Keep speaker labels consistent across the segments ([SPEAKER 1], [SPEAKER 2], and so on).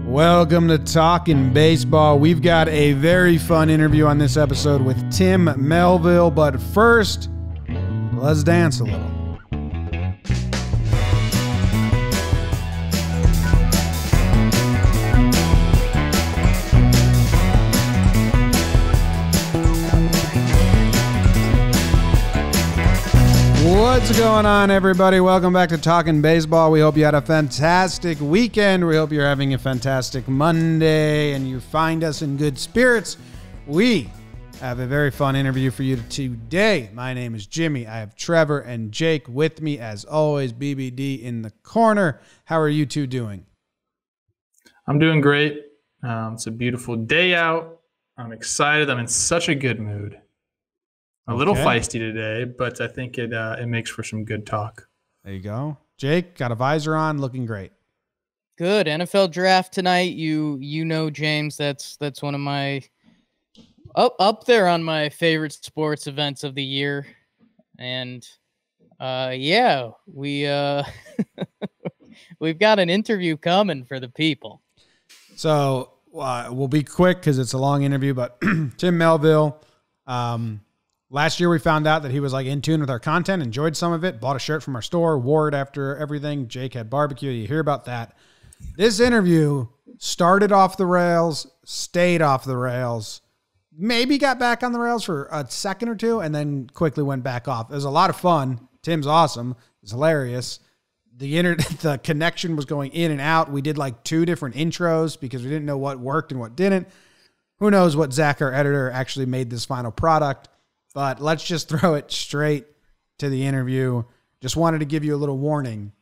[SPEAKER 1] Welcome to Talkin Baseball. We've got a very fun interview on this episode with Tim Melville, but first, let's dance a little. What's going on, everybody? Welcome back to Talkin Baseball. We hope you had a fantastic weekend. We hope you're having a fantastic Monday and you find us in good spirits. We have a very fun interview for you today. My name is Jimmy. I have Trevor and Jake with me, as always. BBD in the corner. How are you two doing?
[SPEAKER 2] I'm doing great. It's a beautiful day out. I'm excited. I'm in such a good mood. A little feisty today, but I think it makes for some good talk.
[SPEAKER 1] There you go. Jake, got a visor on, looking great.
[SPEAKER 3] Good. NFL draft tonight. You know, James, that's one of my up there on my favorite sports events of the year. And yeah, we we've got an interview coming for the people.
[SPEAKER 1] So we'll be quick because it's a long interview, but Tim Melville, last year we found out that he was like in tune with our content, enjoyed some of it, bought a shirt from our store, wore it after everything. Jake had barbecue. You hear about that. This interview started off the rails, stayed off the rails, maybe got back on the rails for a second or two, and then quickly went back off. It was a lot of fun. Tim's awesome. It's hilarious. The connection was going in and out. We did like 2 different intros because we didn't know what worked and what didn't. Who knows what Zach, our editor, actually made this final product. But let's just throw it straight to the interview. Just wanted to give you a little warning.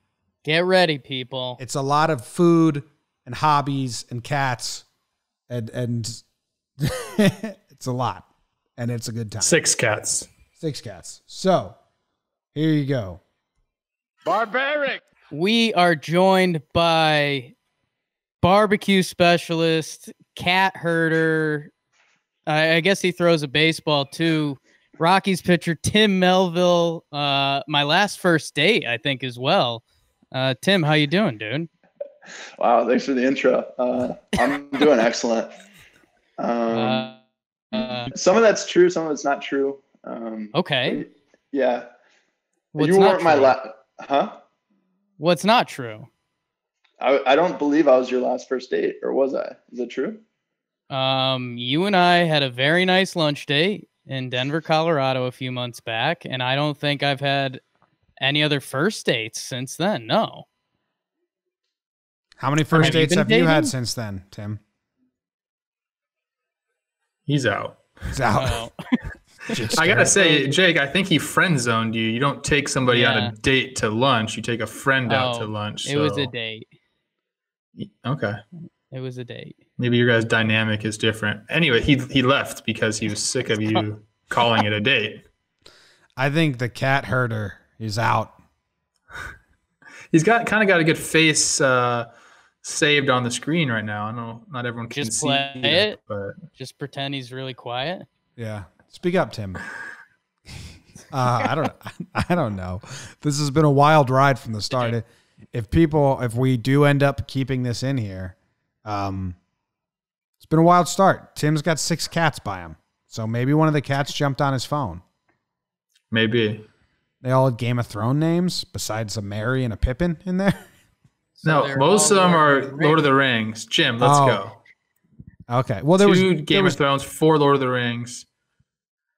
[SPEAKER 3] Get ready, people.
[SPEAKER 1] It's a lot of food and hobbies and cats, and it's a lot, and it's a good time.
[SPEAKER 2] 6 cats.
[SPEAKER 1] 6 cats. So here you go.
[SPEAKER 2] Barbaric.
[SPEAKER 3] We are joined by barbecue specialist, cat herder. I guess he throws a baseball too. Rockies pitcher Tim Melville, my last first date, I think, as well. Tim, how you doing, dude?
[SPEAKER 4] Wow, thanks for the intro. I'm doing excellent. Some of that's true, some of it's not true.
[SPEAKER 3] Okay.
[SPEAKER 4] Yeah.
[SPEAKER 3] What's
[SPEAKER 4] you weren't
[SPEAKER 3] not
[SPEAKER 4] my
[SPEAKER 3] true?
[SPEAKER 4] Huh?
[SPEAKER 3] What's not true?
[SPEAKER 4] I don't believe I was your last first date, or was I? Is it true?
[SPEAKER 3] You and I had a very nice lunch date in Denver, Colorado a few months back, and I don't think I've had any other first dates since then. No.
[SPEAKER 1] How many first dates have you had since then, Tim?
[SPEAKER 2] He's out.
[SPEAKER 1] He's out.
[SPEAKER 2] I gotta say, Jake, I think he friend zoned you. You don't take somebody on a date to lunch. You take a friend out to lunch.
[SPEAKER 3] It was a date.
[SPEAKER 2] Okay.
[SPEAKER 3] It was a date.
[SPEAKER 2] Maybe your guys' dynamic is different. Anyway, he left because he was sick of you calling it a date.
[SPEAKER 1] I think the cat herder is out.
[SPEAKER 2] He's got a good face saved on the screen right now. I know not everyone can
[SPEAKER 3] Just
[SPEAKER 2] see
[SPEAKER 3] play it.
[SPEAKER 2] But
[SPEAKER 3] Just pretend he's really quiet.
[SPEAKER 1] Yeah. Speak up, Tim. I don't know. This has been a wild ride from the start. If we do end up keeping this in here, it's been a wild start. Tim's got 6 cats by him. So maybe one of the cats jumped on his phone.
[SPEAKER 2] maybe.
[SPEAKER 1] They all had Game of Thrones names besides a Merry and a Pippin in there.
[SPEAKER 2] So no, most of them are Lord of the Rings. Jim, let's go.
[SPEAKER 1] Okay. Well,
[SPEAKER 2] there was Game of Thrones, 4 Lord of the Rings.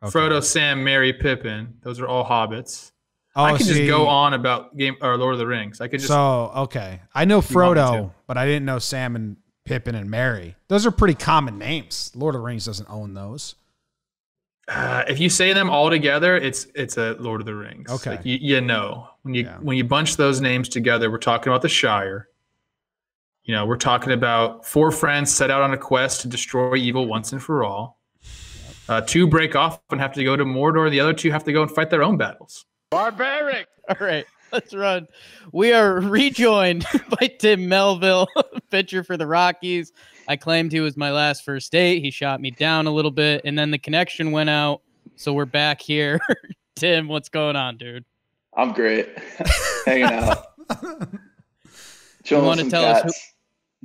[SPEAKER 2] Okay. Frodo, Sam, Merry, Pippin. Those are all hobbits. Oh, I could just go on about Lord of the Rings. I could just.
[SPEAKER 1] So, okay. I know Frodo, but I didn't know Sam and Pippin and Merry. Those are pretty common names. Lord of the Rings doesn't own those.
[SPEAKER 2] If you say them all together, it's a Lord of the Rings.
[SPEAKER 1] Okay.
[SPEAKER 2] Like when you bunch those names together, we're talking about the Shire. You know, we're talking about 4 friends set out on a quest to destroy evil once and for all. 2 break off and have to go to Mordor. The other 2 have to go and fight their own battles.
[SPEAKER 3] Barbaric. All right, let's run. We are rejoined by Tim Melville, pitcher for the Rockies. I claimed he was my last first date. He shot me down a little bit, and then the connection went out. So we're back here. Tim, what's going on, dude?
[SPEAKER 4] I'm great. Hanging out. Chilling with some cats.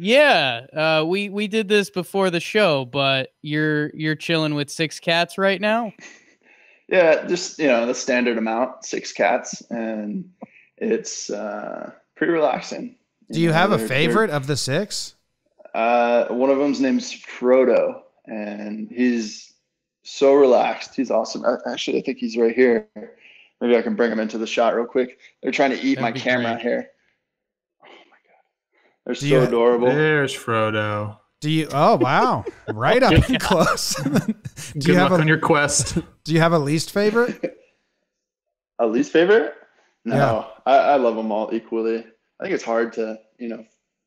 [SPEAKER 3] Yeah, we did this before the show, but you're chilling with 6 cats right now?
[SPEAKER 4] Yeah, just the standard amount, 6 cats, and it's pretty relaxing.
[SPEAKER 1] Do you have a favorite of the 6?
[SPEAKER 4] One of them's name's Frodo, and he's so relaxed. He's awesome. Actually, I think he's right here. Maybe I can bring him into the shot real quick. They're trying to eat my camera here. Oh my god, they're so adorable.
[SPEAKER 2] There's Frodo.
[SPEAKER 1] Oh wow, right up and close.
[SPEAKER 2] Good luck on your quest.
[SPEAKER 1] Do you have a least favorite?
[SPEAKER 4] A least favorite? No, yeah. I love them all equally. I think it's hard to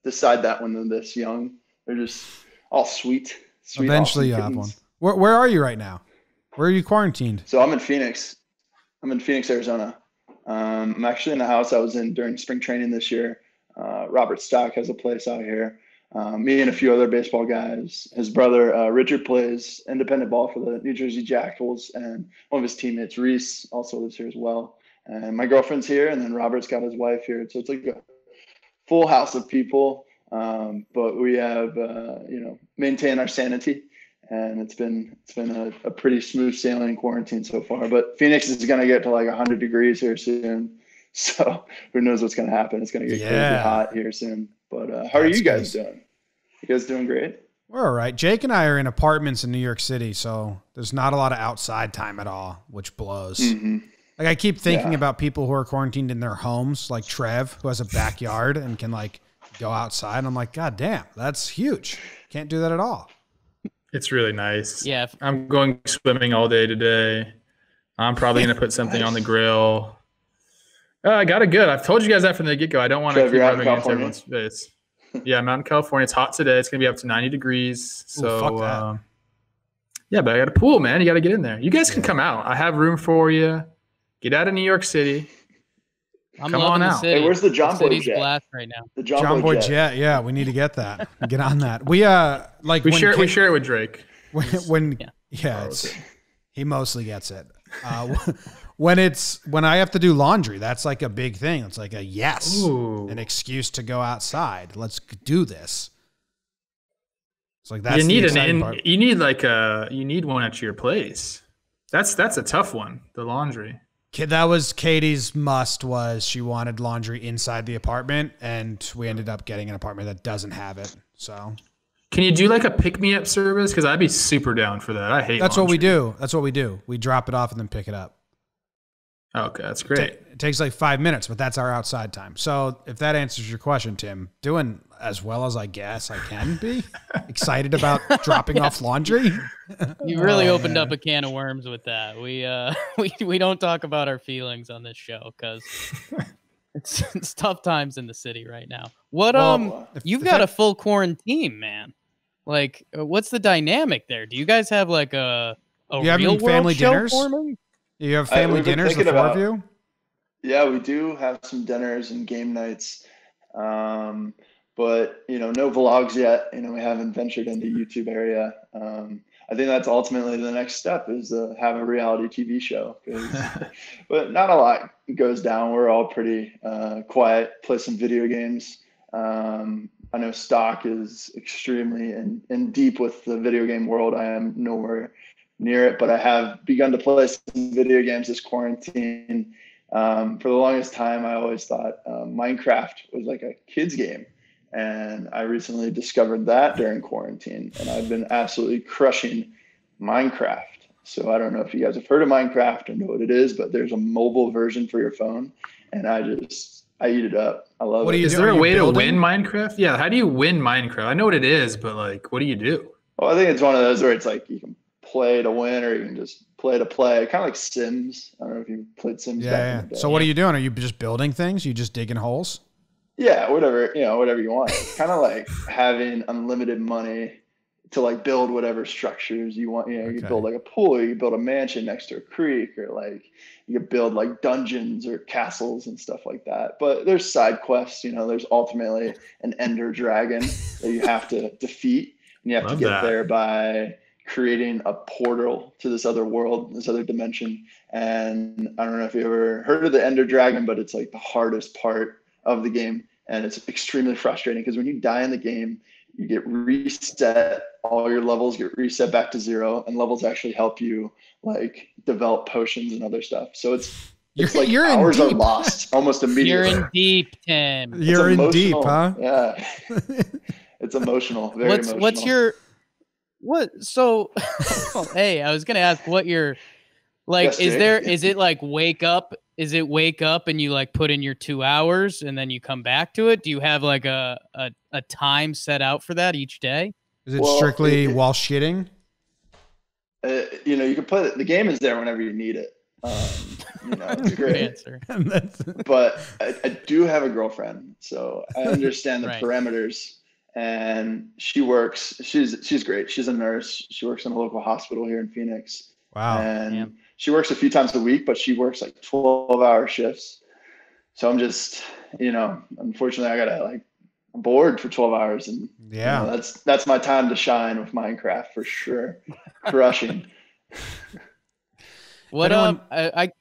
[SPEAKER 4] decide that when they're this young. They're just all sweet.
[SPEAKER 1] Eventually you have one. Where are you right now? Where are you quarantined?
[SPEAKER 4] So I'm in Phoenix. Arizona. I'm actually in the house I was in during spring training this year. Robert Stock has a place out here. Me and a few other baseball guys. His brother, Richard, plays independent ball for the New Jersey Jackals, and one of his teammates, Reese, also lives here as well. And my girlfriend's here, and then Robert's got his wife here. So it's like a full house of people. But we have, maintained our sanity, and it's been a pretty smooth sailing quarantine so far. But Phoenix is going to get to like 100 degrees here soon. So who knows what's going to happen? It's going to get crazy hot here soon. But how are you guys doing? You guys doing great?
[SPEAKER 1] We're all right. Jake and I are in apartments in New York City, so there's not a lot of outside time at all, which blows.
[SPEAKER 4] Mm-hmm.
[SPEAKER 1] Like I keep thinking about people who are quarantined in their homes, like Trev, who has a backyard and can like go outside. I'm like, God damn, that's huge. Can't do that at all.
[SPEAKER 2] It's really nice.
[SPEAKER 3] Yeah.
[SPEAKER 2] I'm going swimming all day today. I'm probably going to put something on the grill. I got it good. I've told you guys that from the get-go. I don't want to keep rubbing against everyone's face. Yeah, I'm out in California. It's hot today. It's going to be up to 90 degrees. So,
[SPEAKER 1] fuck that.
[SPEAKER 2] Yeah, but I got a pool, man. You got to get in there. You guys can come out. I have room for you. Get out of New York City.
[SPEAKER 3] I'm
[SPEAKER 2] come on out.
[SPEAKER 4] Hey, where's the JOMBOY jet?
[SPEAKER 3] Blast right now.
[SPEAKER 4] The
[SPEAKER 1] JOMBOY jet. Yeah, we need to get that. Get on that. We share
[SPEAKER 2] it with Drake.
[SPEAKER 1] He mostly gets it. When I have to do laundry, that's like a big thing. It's like an excuse to go outside. Let's do this. It's like that's
[SPEAKER 2] you need one at your place. That's a tough one. The laundry.
[SPEAKER 1] That was Katie's must. Was she wanted laundry inside the apartment, and we ended up getting an apartment that doesn't have it. So.
[SPEAKER 2] Can you do like a pick-me-up service? Because I'd be super down for that. I hate
[SPEAKER 1] That's
[SPEAKER 2] laundry.
[SPEAKER 1] what we do. We drop it off and then pick it up.
[SPEAKER 2] Okay, that's great.
[SPEAKER 1] It takes like 5 minutes, but that's our outside time. So if that answers your question, Tim, doing as well as I guess I can be. Excited about dropping off laundry.
[SPEAKER 3] You really opened up a can of worms with that. We don't talk about our feelings on this show because it's tough times in the city right now. You've got a full quarantine, man. Like, what's the dynamic there? Do you guys have like a real
[SPEAKER 1] family
[SPEAKER 3] show
[SPEAKER 1] dinners?
[SPEAKER 3] Forming?
[SPEAKER 1] You have family dinners, the 4 of you?
[SPEAKER 4] Yeah, we do have some dinners and game nights. But, no vlogs yet. We haven't ventured into YouTube area. I think that's ultimately the next step is to have a reality TV show. But not a lot goes down. We're all pretty quiet, play some video games. I know Stock is extremely in deep with the video game world. I am nowhere near it, but I have begun to play some video games this quarantine. For the longest time, I always thought Minecraft was like a kid's game. And I recently discovered that during quarantine, and I've been absolutely crushing Minecraft. So I don't know if you guys have heard of Minecraft or know what it is, but there's a mobile version for your phone, and I eat it up. I love it.
[SPEAKER 2] Is there a way to win Minecraft? Yeah, how do you win Minecraft? I know what it is, but like, what do you do?
[SPEAKER 4] Well, I think it's one of those where it's like you can play to win or you can just play to play. Kind of like Sims. I don't know if you played Sims back in the day.
[SPEAKER 1] So what are you doing? Are you just building things? You just digging holes?
[SPEAKER 4] Yeah, whatever you want. It's kind of like having unlimited money to like build whatever structures you want. You could build like a pool, you could build a mansion next to a creek, or like you could build like dungeons or castles and stuff like that. But there's side quests, there's ultimately an ender dragon that you have to defeat, and you have to get there by creating a portal to this other world, this other dimension. And I don't know if you ever heard of the ender dragon, but it's like the hardest part of the game. And it's extremely frustrating because when you die in the game, you get reset, all your levels get reset back to 0, and levels actually help you like develop potions and other stuff. So it's like hours are lost almost immediately.
[SPEAKER 3] You're in deep, Tim.
[SPEAKER 1] You're in deep, huh?
[SPEAKER 4] Yeah. It's emotional. Very emotional.
[SPEAKER 3] What's your so hey, I was gonna ask what your like is it like wake up? Is it wake up and you like put in your 2 hours and then you come back to it? Do you have like a time set out for that each day?
[SPEAKER 1] Is it strictly while shitting?
[SPEAKER 4] You can play the game is there whenever you need it. It's a great
[SPEAKER 3] answer.
[SPEAKER 4] But I do have a girlfriend, so I understand the parameters. And she works. She's great. She's a nurse. She works in a local hospital here in Phoenix.
[SPEAKER 1] Wow.
[SPEAKER 4] And she works a few times a week, but she works like 12-hour shifts. So I'm just, unfortunately, I gotta I'm bored for 12 hours, and that's my time to shine with Minecraft for sure. Crushing.
[SPEAKER 3] What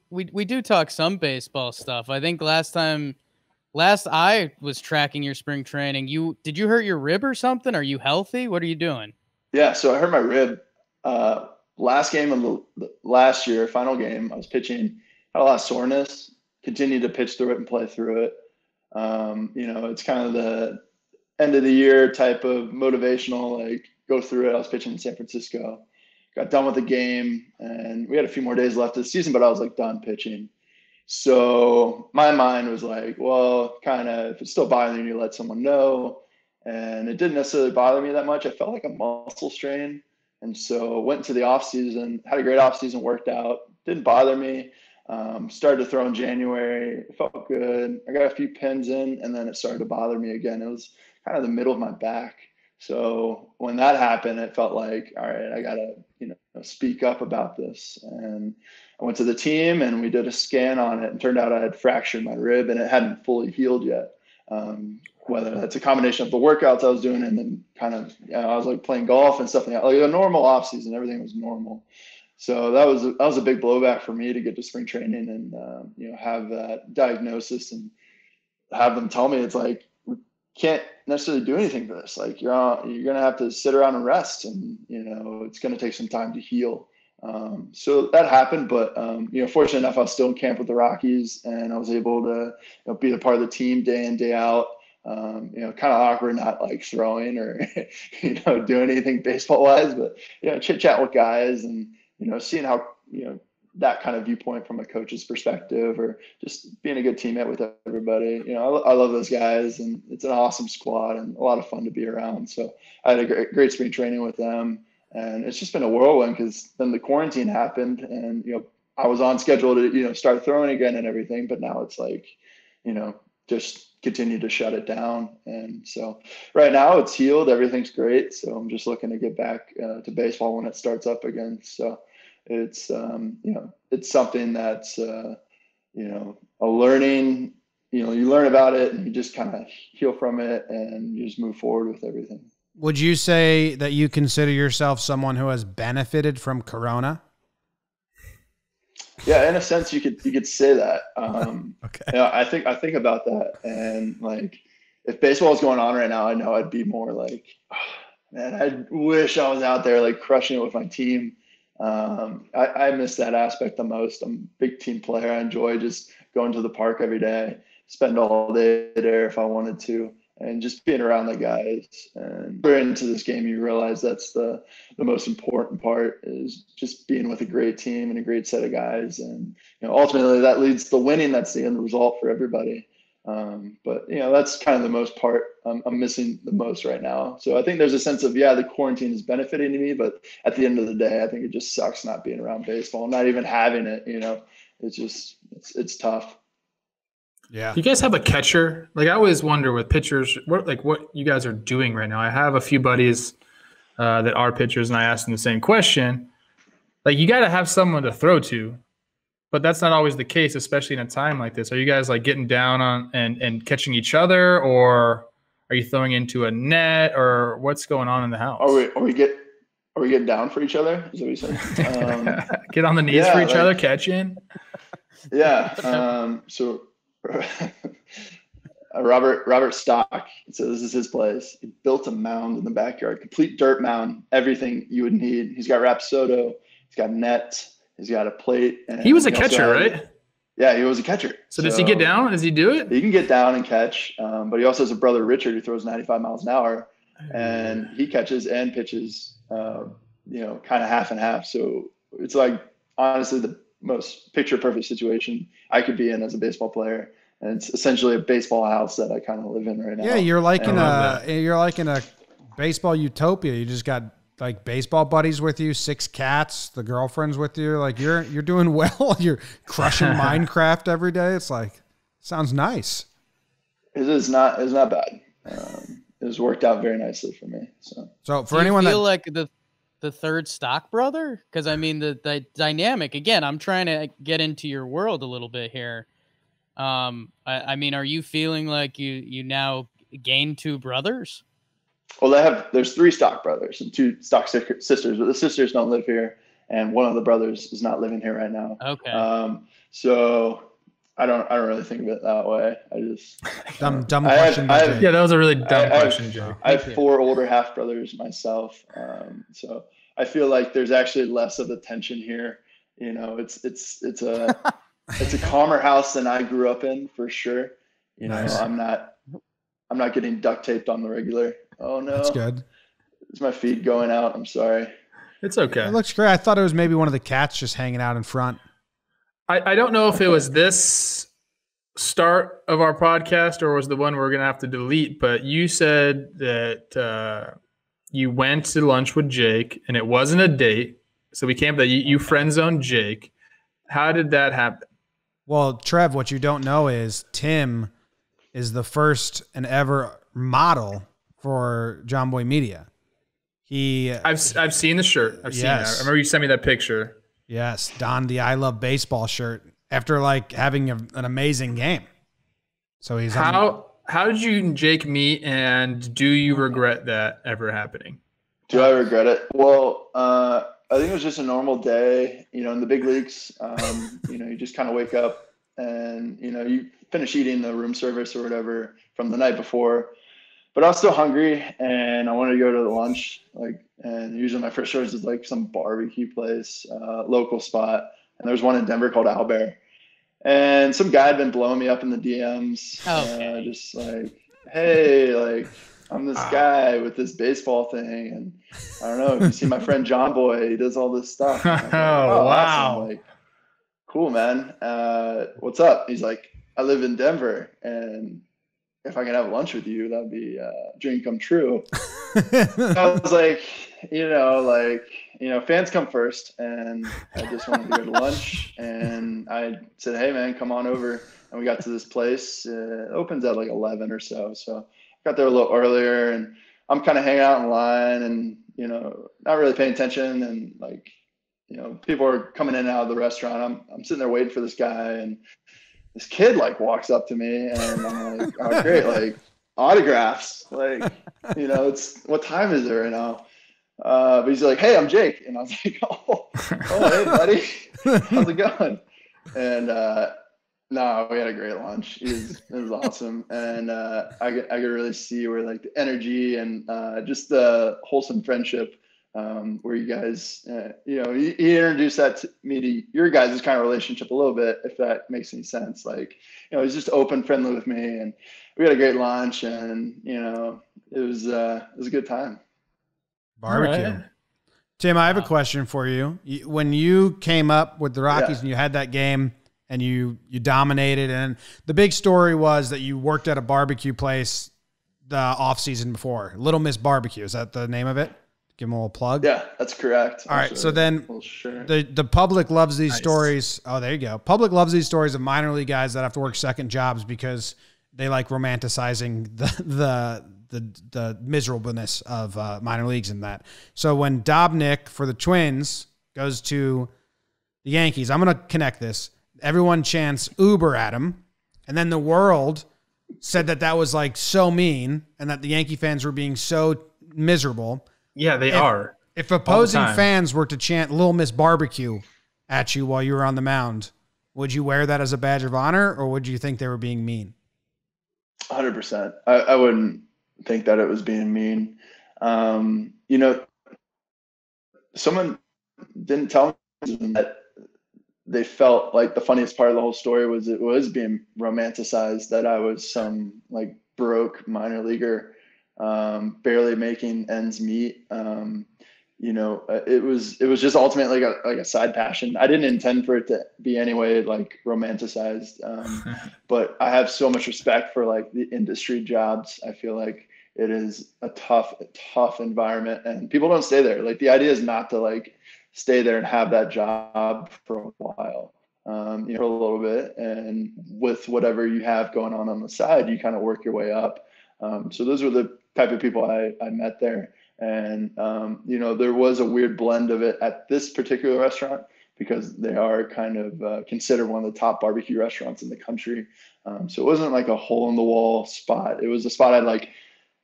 [SPEAKER 3] we do talk some baseball stuff. I think last I was tracking your spring training, did you hurt your rib or something? Are you healthy? What are you doing?
[SPEAKER 4] Yeah, so I hurt my rib. Last game of the last year, final game, I was pitching, had a lot of soreness, continued to pitch through it and play through it. It's kind of the end of the year type of motivational, go through it. I was pitching in San Francisco, got done with the game, and we had a few more days left of the season, but I was done pitching. So my mind was well, kind of, if it's still bothering you, let someone know. And it didn't necessarily bother me that much. I felt like a muscle strain. And so went into the off season, had a great off season, worked out, didn't bother me. Started to throw in January, it felt good. I got a few pins in, and then it started to bother me again. It was kind of the middle of my back. So when that happened, it felt like, all right, I got to, speak up about this. And I went to the team and we did a scan on it, and turned out I had fractured my rib and it hadn't fully healed yet. Whether that's a combination of the workouts I was doing and then kind of, I was playing golf and stuff like that. A normal off season, everything was normal. So that was a big blowback for me to get to spring training and, have that diagnosis and have them tell me it's we can't necessarily do anything for this. You're going to have to sit around and rest, and, it's going to take some time to heal. So that happened, but, fortunate enough, I was still in camp with the Rockies, and I was able to be a part of the team day in, day out. Kind of awkward, not throwing or, doing anything baseball wise, but, chit chat with guys and, seeing how, that kind of viewpoint from a coach's perspective, or just being a good teammate with everybody. I love those guys, and it's an awesome squad and a lot of fun to be around. So I had a great spring training with them, and it's just been a whirlwind because then the quarantine happened, and, I was on schedule to, start throwing again and everything, but now it's just continue to shut it down. And so right now it's healed, everything's great. So I'm just looking to get back to baseball when it starts up again. So it's, it's something that's, a learning, you learn about it and you just kind of heal from it and you just move forward with everything.
[SPEAKER 1] Would you say that you consider yourself someone who has benefited from Corona?
[SPEAKER 4] Yeah, in a sense, you could say that.
[SPEAKER 1] Okay.
[SPEAKER 4] I think about that, and if baseball was going on right now, I know I'd be more man, I wish I was out there crushing it with my team. I miss that aspect the most. I'm a big team player. I enjoy just going to the park every day, spend all day there if I wanted to, and just being around the guys. And we're into this game, you realize that's the most important part, is just being with a great team and a great set of guys. And, ultimately that leads to winning. That's the end result for everybody. But that's kind of the most part I'm missing the most right now. So I think there's a sense of, the quarantine is benefiting me, but at the end of the day, I think it just sucks not being around baseball, not even having it, it's just, it's tough.
[SPEAKER 2] Yeah. You guys have a catcher? I always wonder with pitchers, what you guys are doing right now. I have a few buddies that are pitchers, and I asked them the same question. You got to have someone to throw to, but that's not always the case, especially in a time like this. Are you guys getting down on and catching each other, or are you throwing into a net, or what's going on in the house?
[SPEAKER 4] Are we getting down for each other? Is that what you said?
[SPEAKER 2] Get on the knees for each other, catching.
[SPEAKER 4] Yeah. So Robert Stock. So this is his place. He built a mound in the backyard, complete dirt mound, everything you would need. He's got Rapsodo, he's got net, he's got a plate. And
[SPEAKER 2] he was a catcher, right?
[SPEAKER 4] Yeah, he was a catcher.
[SPEAKER 2] So does he get down? Does he do it?
[SPEAKER 4] He can get down and catch, but he also has a brother, Richard, who throws 95 miles an hour, and he catches and pitches, kind of half and half. So it's like, honestly, the most picture-perfect situation I could be in as a baseball player. And it's essentially a baseball house that I kind of live in right now.
[SPEAKER 1] Yeah, you're like in a baseball utopia. You just got like baseball buddies with you, 6 cats, the girlfriend's with you. Like you're doing well. You're crushing Minecraft every day. It's like, sounds nice.
[SPEAKER 4] It is not bad. It has worked out very nicely for me. So
[SPEAKER 3] for anyone feel like the third Stock brother, because I mean the dynamic again. I'm trying to get into your world a little bit here. I mean, are you feeling like you now gained 2 brothers?
[SPEAKER 4] Well, there's 3 Stock brothers and 2 Stock sisters, but the sisters don't live here, and one of the brothers is not living here right now.
[SPEAKER 3] Okay.
[SPEAKER 4] So I don't really think of it that way. I just
[SPEAKER 1] dumb question.
[SPEAKER 2] Yeah, that was a really dumb question, Joe.
[SPEAKER 4] I have 4 older half brothers myself, so I feel like there's actually less of the tension here. It's a calmer house than I grew up in, for sure.
[SPEAKER 1] Nice.
[SPEAKER 4] I'm not getting duct taped on the regular. Oh no.
[SPEAKER 1] That's good.
[SPEAKER 4] Is my feed going out? I'm sorry.
[SPEAKER 2] It's okay.
[SPEAKER 1] It looks great. I thought it was maybe one of the cats just hanging out in front.
[SPEAKER 2] I don't know if it was this start of our podcast or was the one we're going to have to delete, but you said that you went to lunch with Jake and it wasn't a date. So we can't, but you friend zoned Jake. How did that happen?
[SPEAKER 1] Well, Trev, what you don't know is Tim is the first and ever model for JOMBOY Media.
[SPEAKER 2] I've seen the shirt. I've seen it. I remember you sent me that picture.
[SPEAKER 1] Yes, donned the I Love Baseball shirt after like having an amazing game. So he's
[SPEAKER 2] how did you and Jake meet, and do you regret that ever happening?
[SPEAKER 4] Do I regret it? Well, I think it was just a normal day, in the big leagues. You just kind of wake up and, you finish eating the room service or whatever from the night before. But I was still hungry and I wanted to go to the lunch. And usually my first choice is like some barbecue place, local spot. And there's one in Denver called Owlbear. And some guy had been blowing me up in the DMs. Just like, hey, I'm this guy with this baseball thing, and I don't know if you see my friend JOMBOY, he does all this stuff. Like,
[SPEAKER 2] wow.
[SPEAKER 4] Awesome. Like, cool, man. What's up? He's like, I live in Denver, and if I can have lunch with you, that'd be a dream come true. I was like, fans come first, and I just wanted to go to lunch, and I said, hey man, come on over. And we got to this place. It opens at like 11 or so. So got there a little earlier, and I'm kind of hanging out in line and, not really paying attention. And people are coming in and out of the restaurant. I'm sitting there waiting for this guy, and this kid walks up to me, and I'm like, oh, great. Autographs, it's, what time is it right now? But he's like, hey, I'm Jake. And I was like, oh, hey buddy, how's it going? And, no, we had a great lunch. It was awesome. And I could really see where the energy and just the wholesome friendship where you guys, he introduced that to me to your guys' kind of relationship a little bit, if that makes any sense. He's just open, friendly with me, and we had a great lunch, and, it was a good time.
[SPEAKER 1] Barbecue. Right. Tim, I have a question for you. When you came up with the Rockies and you had that game, and you dominated, and the big story was that you worked at a barbecue place the off season before. Little Miss BBQ, is that the name of it? Give them a little plug.
[SPEAKER 4] Yeah, that's correct.
[SPEAKER 1] All right, so then the public loves these stories. Oh, there you go. Public loves these stories of minor league guys that have to work second jobs because they like romanticizing the miserableness of minor leagues and that. So when Dobnik for the Twins goes to the Yankees, I'm going to connect this. Everyone chants Uber at him, and then the world said that was so mean and that the Yankee fans were being so miserable.
[SPEAKER 2] Yeah, they are.
[SPEAKER 1] If opposing fans were to chant Little Miss BBQ at you while you were on the mound, would you wear that as a badge of honor, or would you think they were being mean?
[SPEAKER 4] 100%. I wouldn't think that it was being mean. You know, someone didn't tell me that they felt like the funniest part of the whole story was it was being romanticized, that I was some like broke minor leaguer, barely making ends meet. It was just ultimately like a side passion. I didn't intend for it to be anyway like romanticized, but I have so much respect for like the industry jobs. I feel like it is a tough environment, and people don't stay there. Like the idea is not to like stay there and have that job for a while, for a little bit, and with whatever you have going on the side, you kind of work your way up. So those were the type of people I met there. And, there was a weird blend of it at this particular restaurant because they are kind of considered one of the top barbecue restaurants in the country. So it wasn't like a hole in the wall spot. It was a spot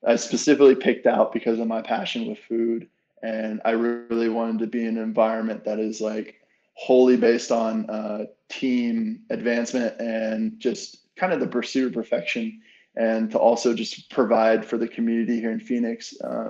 [SPEAKER 4] I specifically picked out because of my passion with food. And I really wanted to be in an environment that is like wholly based on team advancement and just kind of the pursuit of perfection, and to also just provide for the community here in Phoenix. I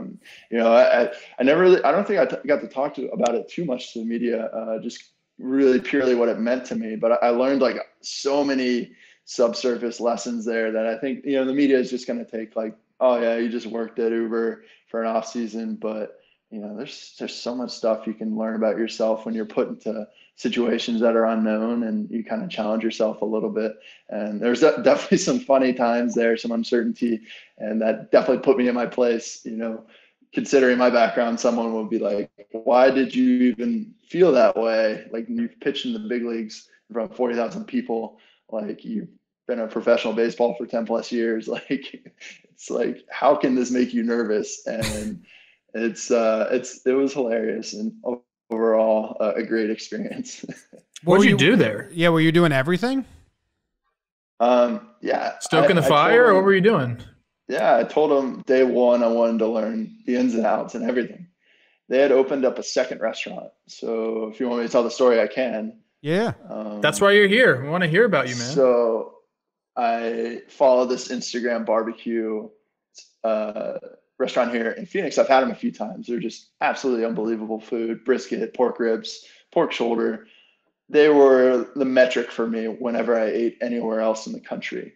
[SPEAKER 4] don't think I got to talk about it too much to the media, just really purely what it meant to me. But I learned like so many subsurface lessons there that I think, the media is just going to take like, oh yeah, you just worked at Uber for an off season. But, there's so much stuff you can learn about yourself when you're put into situations that are unknown and you kind of challenge yourself a little bit. And there's definitely some funny times there, some uncertainty, and that definitely put me in my place. Considering my background, someone would be like, why did you even feel that way? Like you've pitched in the big leagues in front of 40,000 people, like you've been a professional baseball for 10 plus years. Like, it's like, how can this make you nervous? And it was hilarious and overall a great experience.
[SPEAKER 2] What did you do there?
[SPEAKER 1] Yeah, were you doing everything?
[SPEAKER 4] Yeah.
[SPEAKER 2] Stoking the fire, or what were you doing?
[SPEAKER 4] Yeah, I told them day one I wanted to learn the ins and outs and everything. They had opened up a second restaurant. So if you want me to tell the story, I can.
[SPEAKER 1] Yeah.
[SPEAKER 2] That's why you're here. We want to hear about you, man.
[SPEAKER 4] So I follow this Instagram barbecue restaurant here in Phoenix. I've had them a few times. They're just absolutely unbelievable food. Brisket, pork ribs, pork shoulder. They were the metric for me whenever I ate anywhere else in the country.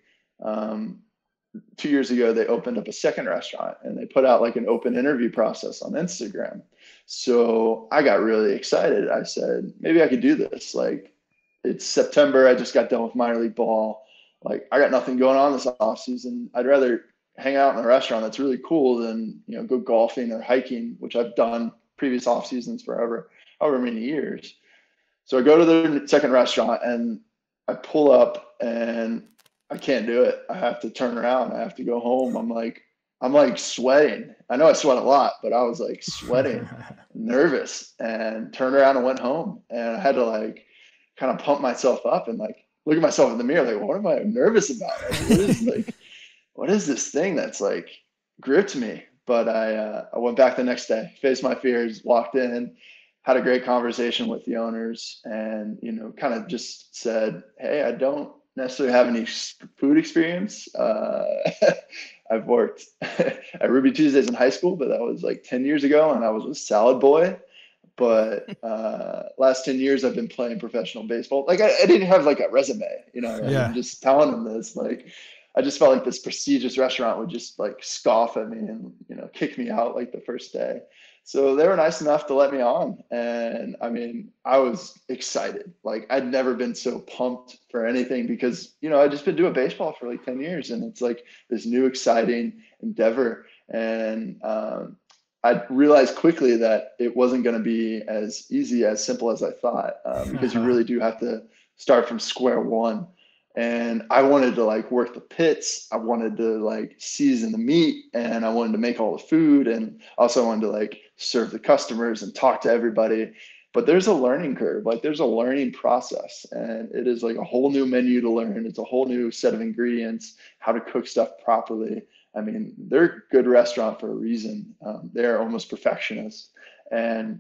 [SPEAKER 4] 2 years ago, they opened up a second restaurant and they put out like an open interview process on Instagram. So I got really excited. I said, maybe I could do this. Like, it's September. I just got done with minor league ball. Like, I got nothing going on this off season. I'd rather hang out in a restaurant that's really cool than, go golfing or hiking, which I've done previous off seasons however many years. So I go to the second restaurant and I pull up and I can't do it. I have to turn around. I have to go home. I'm like sweating. I know I sweat a lot, but I was like sweating, nervous, and turned around and went home. And I had to like kind of pump myself up and like look at myself in the mirror. Like, what am I nervous about? What is this thing that's like gripped me? But I went back the next day, faced my fears, walked in, had a great conversation with the owners, and, kind of just said, hey, I don't necessarily have any food experience. I've worked at Ruby Tuesdays in high school, but that was like 10 years ago, and I was a salad boy. But last 10 years, I've been playing professional baseball. Like I didn't have like a resume, I'm just telling them this. Like, I just felt like this prestigious restaurant would just like scoff at me and, kick me out like the first day. So they were nice enough to let me on. And I mean, I was excited. Like, I'd never been so pumped for anything because, I'd just been doing baseball for like 10 years and it's like this new exciting endeavor. And I realized quickly that it wasn't going to be as easy, as simple as I thought, because you really do have to start from square one. And I wanted to like work the pits. I wanted to like season the meat, and I wanted to make all the food, and also wanted to like serve the customers and talk to everybody. But there's a learning curve. Like, there's a learning process, and it is like a whole new menu to learn. It's a whole new set of ingredients, how to cook stuff properly. I mean, they're a good restaurant for a reason. They're almost perfectionists. And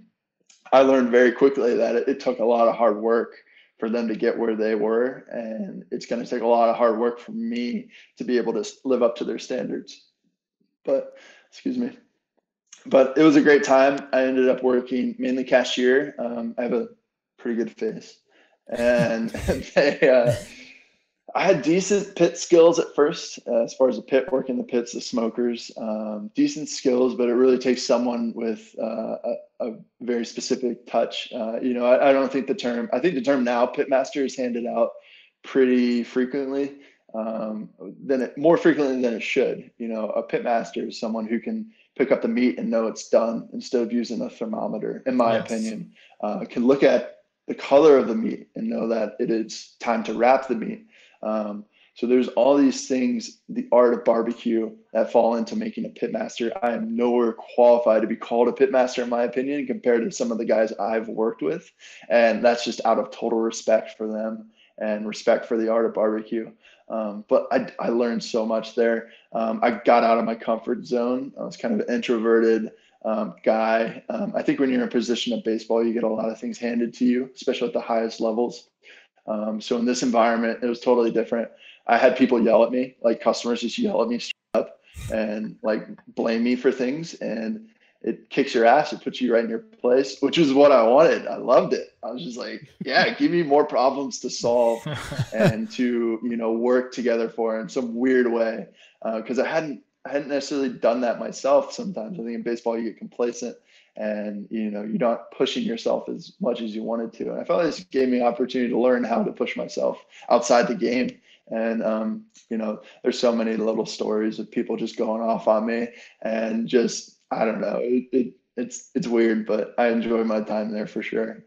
[SPEAKER 4] I learned very quickly that it took a lot of hard work for them to get where they were. And it's going to take a lot of hard work for me to be able to live up to their standards. But, excuse me. But it was a great time. I ended up working mainly cashier. I have a pretty good face. And I had decent pit skills at first, as far as the pit, working the pits, the smokers, decent skills, but it really takes someone with a very specific touch. You know, I don't think I think the term now pitmaster is handed out pretty frequently, more frequently than it should. You know, a pitmaster is someone who can pick up the meat and know it's done instead of using a thermometer, in my opinion. Can look at the color of the meat and know that it is time to wrap the meat. So there's all these things, the art of barbecue, that fall into making a pitmaster. I am nowhere qualified to be called a pitmaster, in my opinion, compared to some of the guys I've worked with. And that's just out of total respect for them and respect for the art of barbecue. But I learned so much there. I got out of my comfort zone. I was kind of an introverted guy. I think when you're in a position of baseball, you get a lot of things handed to you, especially at the highest levels. So in this environment, it was totally different. I had people yell at me, like customers just yell at me straight up and like blame me for things. And it kicks your ass. It puts you right in your place, which is what I wanted. I loved it. I was just like, yeah, give me more problems to solve and to, you know, work together for in some weird way. Cause I hadn't necessarily done that myself. Sometimes I think in baseball, you get complacent and, you know, you're not pushing yourself as much as you wanted to. And I felt like this gave me an opportunity to learn how to push myself outside the game. And, you know, there's so many little stories of people just going off on me and just, I don't know, it's weird, but I enjoy my time there for sure.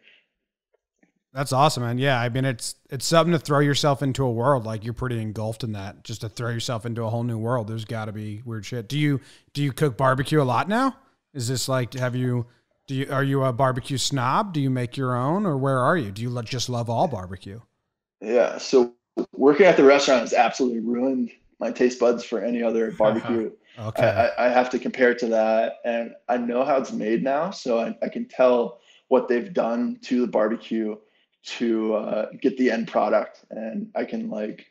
[SPEAKER 1] That's awesome, man. Yeah. I mean, it's something to throw yourself into a world. Like you're pretty engulfed in that, just to throw yourself into a whole new world. There's gotta be weird shit. Do you cook barbecue a lot now? Is this like, are you a barbecue snob? Do you make your own, or where are you? Do you just love all barbecue?
[SPEAKER 4] Yeah. So working at the restaurant has absolutely ruined my taste buds for any other barbecue.
[SPEAKER 1] Okay.
[SPEAKER 4] I have to compare it to that, and I know how it's made now, so I can tell what they've done to the barbecue to get the end product, and I can like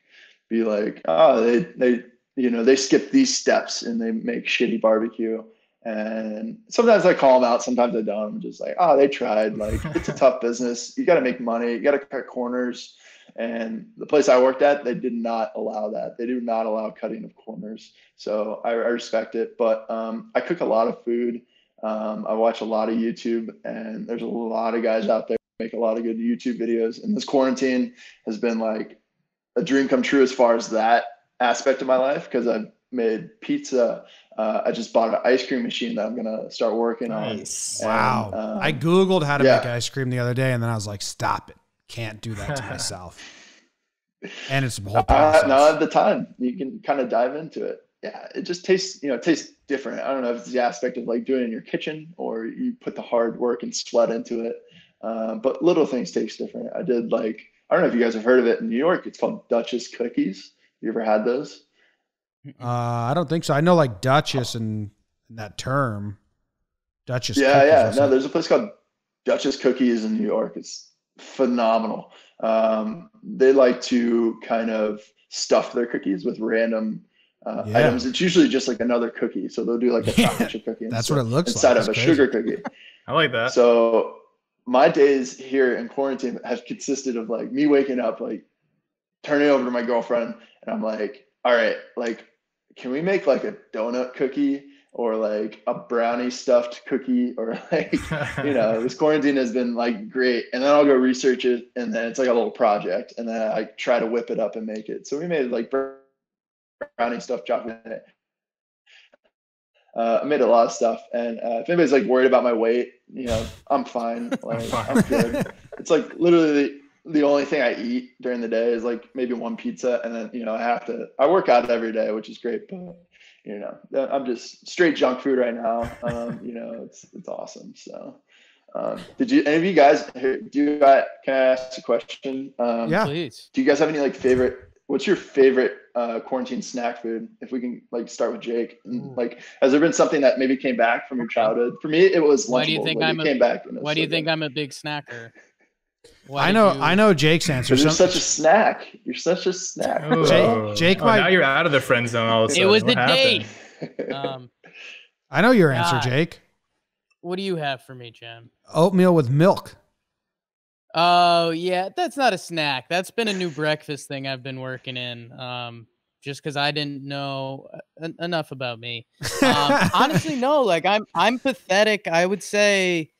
[SPEAKER 4] be like, oh, they skip these steps and they make shitty barbecue. And sometimes I call them out, sometimes I don't. I'm just like, oh, they tried. Like, it's a tough business. You got to make money. You got to cut corners. And the place I worked at, they did not allow that. They do not allow cutting of corners. So I respect it. But I cook a lot of food. I watch a lot of YouTube, and there's a lot of guys out there who make a lot of good YouTube videos. And this quarantine has been like a dream come true as far as that aspect of my life, because I've made pizza. I just bought an ice cream machine that I'm going to start working on.
[SPEAKER 1] Wow. And, I Googled how to make ice cream the other day, and then I was like, stop it. Can't do that to myself. And it's a whole process.
[SPEAKER 4] Now at the time, you can kind of dive into it. Yeah, it just tastes different. I don't know if it's the aspect of like doing it in your kitchen or you put the hard work and sweat into it. But little things taste different. I don't know if you guys have heard of it in New York. It's called Duchess cookies. You ever had those?
[SPEAKER 1] I don't think so. I know like Duchess and that term. Duchess.
[SPEAKER 4] Yeah. No, there's a place called Duchess Cookies in New York. It's phenomenal. They like to kind of stuff their cookies with random items. It's usually just like another cookie. So they'll do like a chocolate chip cookie.
[SPEAKER 1] That's what it looks
[SPEAKER 4] inside
[SPEAKER 1] like.
[SPEAKER 4] of a sugar cookie.
[SPEAKER 2] I like that.
[SPEAKER 4] So my days here in quarantine have consisted of like me waking up, like turning over to my girlfriend, and I'm like, all right, like, can we make like a donut cookie or like a brownie stuffed cookie, or like, this quarantine has been like great. And then I'll go research it, and then it's like a little project, and then I try to whip it up and make it. So we made like brownie stuffed chocolate. I made a lot of stuff, and if anybody's like worried about my weight, I'm fine. Like, I'm good. It's like literally the only thing I eat during the day is like maybe one pizza, and then I work out every day, which is great, but I'm just straight junk food right now. It's awesome. So any of you guys can I ask a question?
[SPEAKER 1] Yeah,
[SPEAKER 3] please.
[SPEAKER 4] Do you guys have any like what's your favorite quarantine snack food? If we can like start with Jake, and, like, has there been something that maybe came back from your childhood? For me, it was Lunchables.
[SPEAKER 3] Why do you think I'm a big snacker?
[SPEAKER 1] I know Jake's answer.
[SPEAKER 4] You're such a snack. You're such a snack.
[SPEAKER 1] Jake
[SPEAKER 2] now you're out of the friend zone all of a sudden.
[SPEAKER 3] It was
[SPEAKER 2] what
[SPEAKER 3] the date.
[SPEAKER 1] I know your answer, Jake.
[SPEAKER 3] What do you have for me, Jim?
[SPEAKER 1] Oatmeal with milk.
[SPEAKER 3] Oh, yeah. That's not a snack. That's been a new breakfast thing I've been working in. Just because I didn't know enough about me. Honestly, no. Like I'm pathetic. I would say,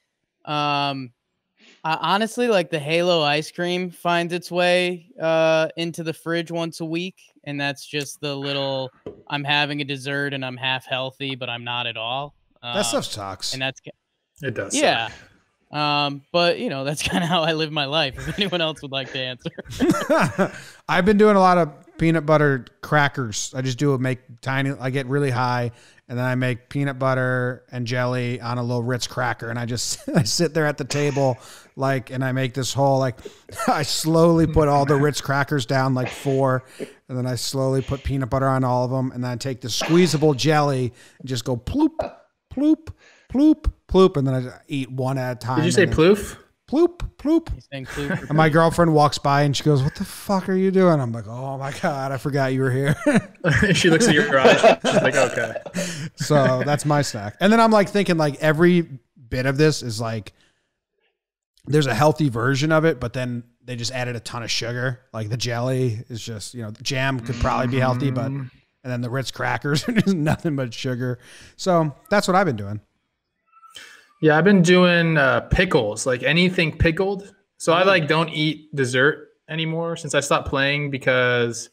[SPEAKER 3] honestly, like the Halo ice cream finds its way into the fridge once a week, and that's just the little. I'm having a dessert and I'm half healthy, but I'm not at all.
[SPEAKER 1] That stuff sucks.
[SPEAKER 3] And that's
[SPEAKER 2] it does.
[SPEAKER 3] Yeah. But that's kind of how I live my life. If anyone else would like to answer.
[SPEAKER 1] I've been doing a lot of peanut butter crackers. I just I get really high and then I make peanut butter and jelly on a little Ritz cracker. And I sit there at the table, and I make this whole, I slowly put all the Ritz crackers down, 4, and then I slowly put peanut butter on all of them. And then I take the squeezable jelly and just go ploop, ploop, ploop, ploop, and then I eat one at a time.
[SPEAKER 2] Did you say ploof?
[SPEAKER 1] Ploop, ploop. And my girlfriend walks by and she goes, "What the fuck are you doing?" I'm like, "Oh my God, I forgot you were here."
[SPEAKER 2] She looks at your eyes. She's like, "Okay."
[SPEAKER 1] So that's my snack. And then I'm thinking every bit of this is there's a healthy version of it, but then they just added a ton of sugar. Like the jelly is just, the jam could probably be healthy, and then the Ritz crackers are just nothing but sugar. So that's what I've been doing.
[SPEAKER 2] Yeah, I've been doing pickles, anything pickled. So I don't eat dessert anymore since I stopped playing because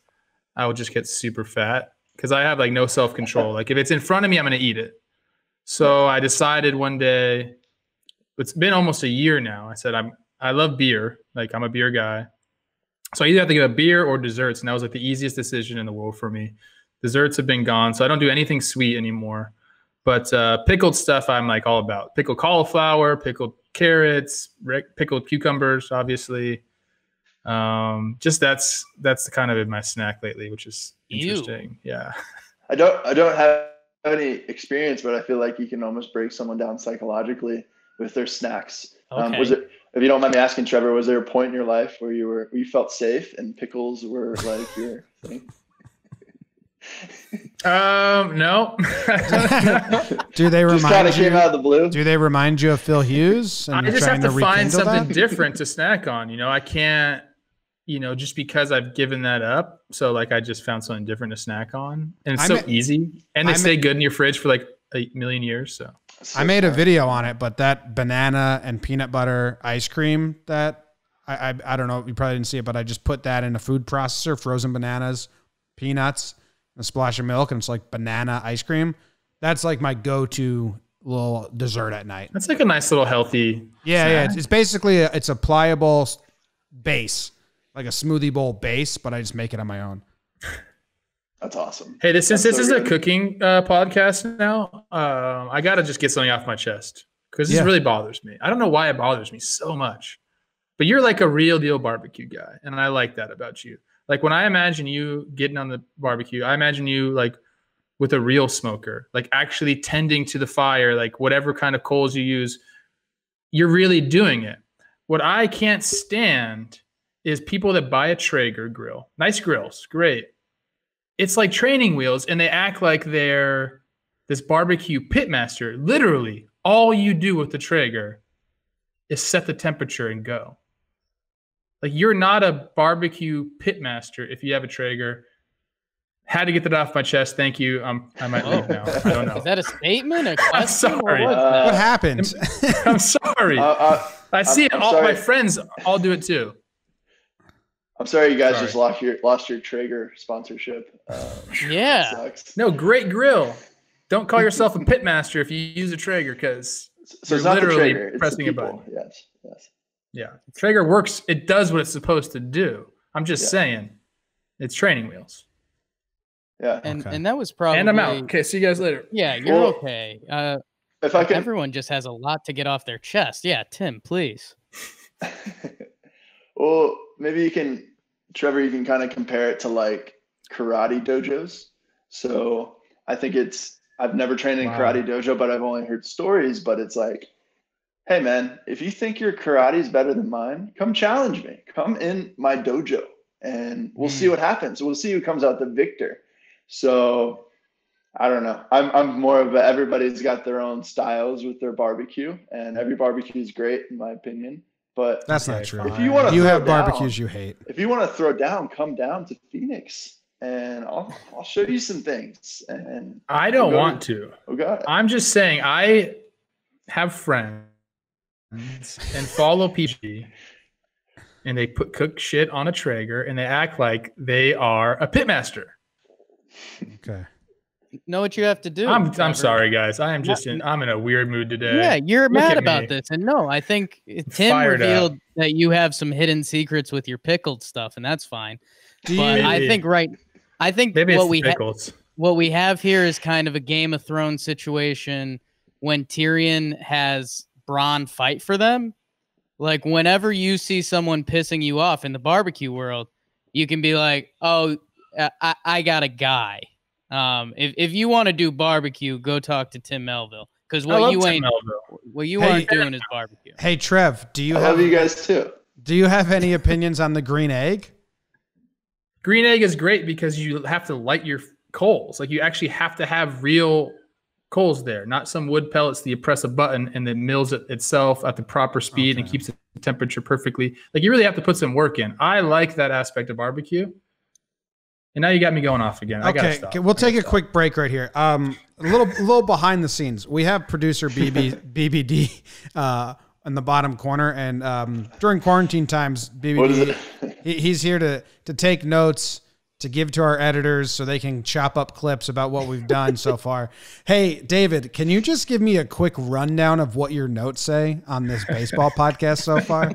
[SPEAKER 2] I would just get super fat because I have no self-control. If it's in front of me, I'm going to eat it. So I decided one day, it's been almost a year now. I said, I love beer. I'm a beer guy. So I either have to get a beer or desserts. And that was the easiest decision in the world for me. Desserts have been gone. So I don't do anything sweet anymore. But pickled stuff, I'm all about. Pickled cauliflower, pickled carrots, pickled cucumbers, obviously. Just that's kind of my snack lately, which is interesting.
[SPEAKER 3] Ew.
[SPEAKER 2] Yeah.
[SPEAKER 4] I don't have any experience, but I feel like you can almost break someone down psychologically with their snacks.
[SPEAKER 3] Okay.
[SPEAKER 4] If you don't mind me asking, Trevor, was there a point in your life where you felt safe and pickles were your thing?
[SPEAKER 2] No.
[SPEAKER 1] Do they
[SPEAKER 4] just kind of came out of the blue?
[SPEAKER 1] Do they remind you of Phil Hughes?
[SPEAKER 2] I just have to find something different to snack on. I can't, just because I've given that up. So I just found something different to snack on, and it's so easy, and they stay good in your fridge for 8 million years. So
[SPEAKER 1] I made a video on it, but that banana and peanut butter ice cream that I don't know, you probably didn't see it, but I just put that in a food processor, frozen bananas, peanuts, a splash of milk, and it's banana ice cream. That's my go-to little dessert at night.
[SPEAKER 2] That's a nice little healthy
[SPEAKER 1] snack. It's basically it's a pliable base, like a smoothie bowl base, but I just make it on my own.
[SPEAKER 4] That's awesome.
[SPEAKER 2] Hey, since this is a cooking podcast now, I got to just get something off my chest because this really bothers me. I don't know why it bothers me so much, but you're a real deal barbecue guy, and I like that about you. When I imagine you getting on the barbecue, I imagine you with a real smoker, actually tending to the fire, whatever kind of coals you use, you're really doing it. What I can't stand is people that buy a Traeger grill. Nice grills, great. It's like training wheels, and they act like they're this barbecue pitmaster. Literally, all you do with the Traeger is set the temperature and go. You're not a barbecue pitmaster if you have a Traeger. Had to get that off my chest. Thank you. I might leave now. I don't know.
[SPEAKER 3] Is that a statement? A question?
[SPEAKER 2] I'm sorry.
[SPEAKER 1] What happened?
[SPEAKER 2] I'm sorry. I see it. All my friends all do it too.
[SPEAKER 4] I'm sorry you guys just lost your Traeger sponsorship.
[SPEAKER 3] Yeah.
[SPEAKER 4] Sucks.
[SPEAKER 2] No, great grill. Don't call yourself a pitmaster if you use a Traeger because
[SPEAKER 4] so
[SPEAKER 2] you're literally pressing a button.
[SPEAKER 4] Yes.
[SPEAKER 2] Yeah. Traeger works. It does what it's supposed to do. I'm just saying it's training wheels.
[SPEAKER 4] Yeah.
[SPEAKER 3] And that was probably.
[SPEAKER 2] And I'm out. Okay. See you guys later.
[SPEAKER 3] Yeah. You're okay.
[SPEAKER 4] If I can.
[SPEAKER 3] Everyone just has a lot to get off their chest. Yeah. Tim, please.
[SPEAKER 4] Well, maybe Trevor, you can kind of compare it to karate dojos. So I think I've never trained in karate dojo, but I've only heard stories, but it's hey man, if you think your karate is better than mine, come challenge me. Come in my dojo and we'll see what happens. We'll see who comes out the victor. So I don't know. I'm more of everybody's got their own styles with their barbecue, and every barbecue is great in my opinion. But
[SPEAKER 1] that's not true.
[SPEAKER 4] If you want to,
[SPEAKER 1] you have barbecues you hate.
[SPEAKER 4] If you want to throw down, come down to Phoenix, and I'll show you some things. And
[SPEAKER 2] I don't want to.
[SPEAKER 4] Okay.
[SPEAKER 2] I'm just saying I have friends and follow people, and they cook shit on a Traeger, and they act like they are a pitmaster.
[SPEAKER 1] Okay.
[SPEAKER 3] Know what you have to do.
[SPEAKER 2] I'm sorry, guys. I'm in a weird mood today.
[SPEAKER 3] Yeah, you're mad about this. And no, I think Tim revealed that you have some hidden secrets with your pickled stuff, and that's fine. I think what we have here is kind of a Game of Thrones situation when Tyrion has Bronn fight for them. Like whenever you see someone pissing you off in the barbecue world, you can be like, oh, I got a guy. If you want to do barbecue, go talk to Tim Melville, because what you aren't doing is barbecue.
[SPEAKER 1] Hey Trev,
[SPEAKER 4] I love you guys too.
[SPEAKER 1] Do you have any opinions on the green egg?
[SPEAKER 2] Green egg is great because you have to light your coals. Like you actually have to have real coals there, not some wood pellets that you press a button and then mills it itself at the proper speed and keeps the temperature perfectly. Like you really have to put some work in. I like that aspect of barbecue. And now you got me going off again. I gotta stop.
[SPEAKER 1] We'll take a quick break right here. A little behind the scenes. We have producer BBD in the bottom corner, and during quarantine times, BBD he's here to take notes, to give to our editors so they can chop up clips about what we've done so far. Hey, David, can you just give me a quick rundown of what your notes say on this baseball podcast so far?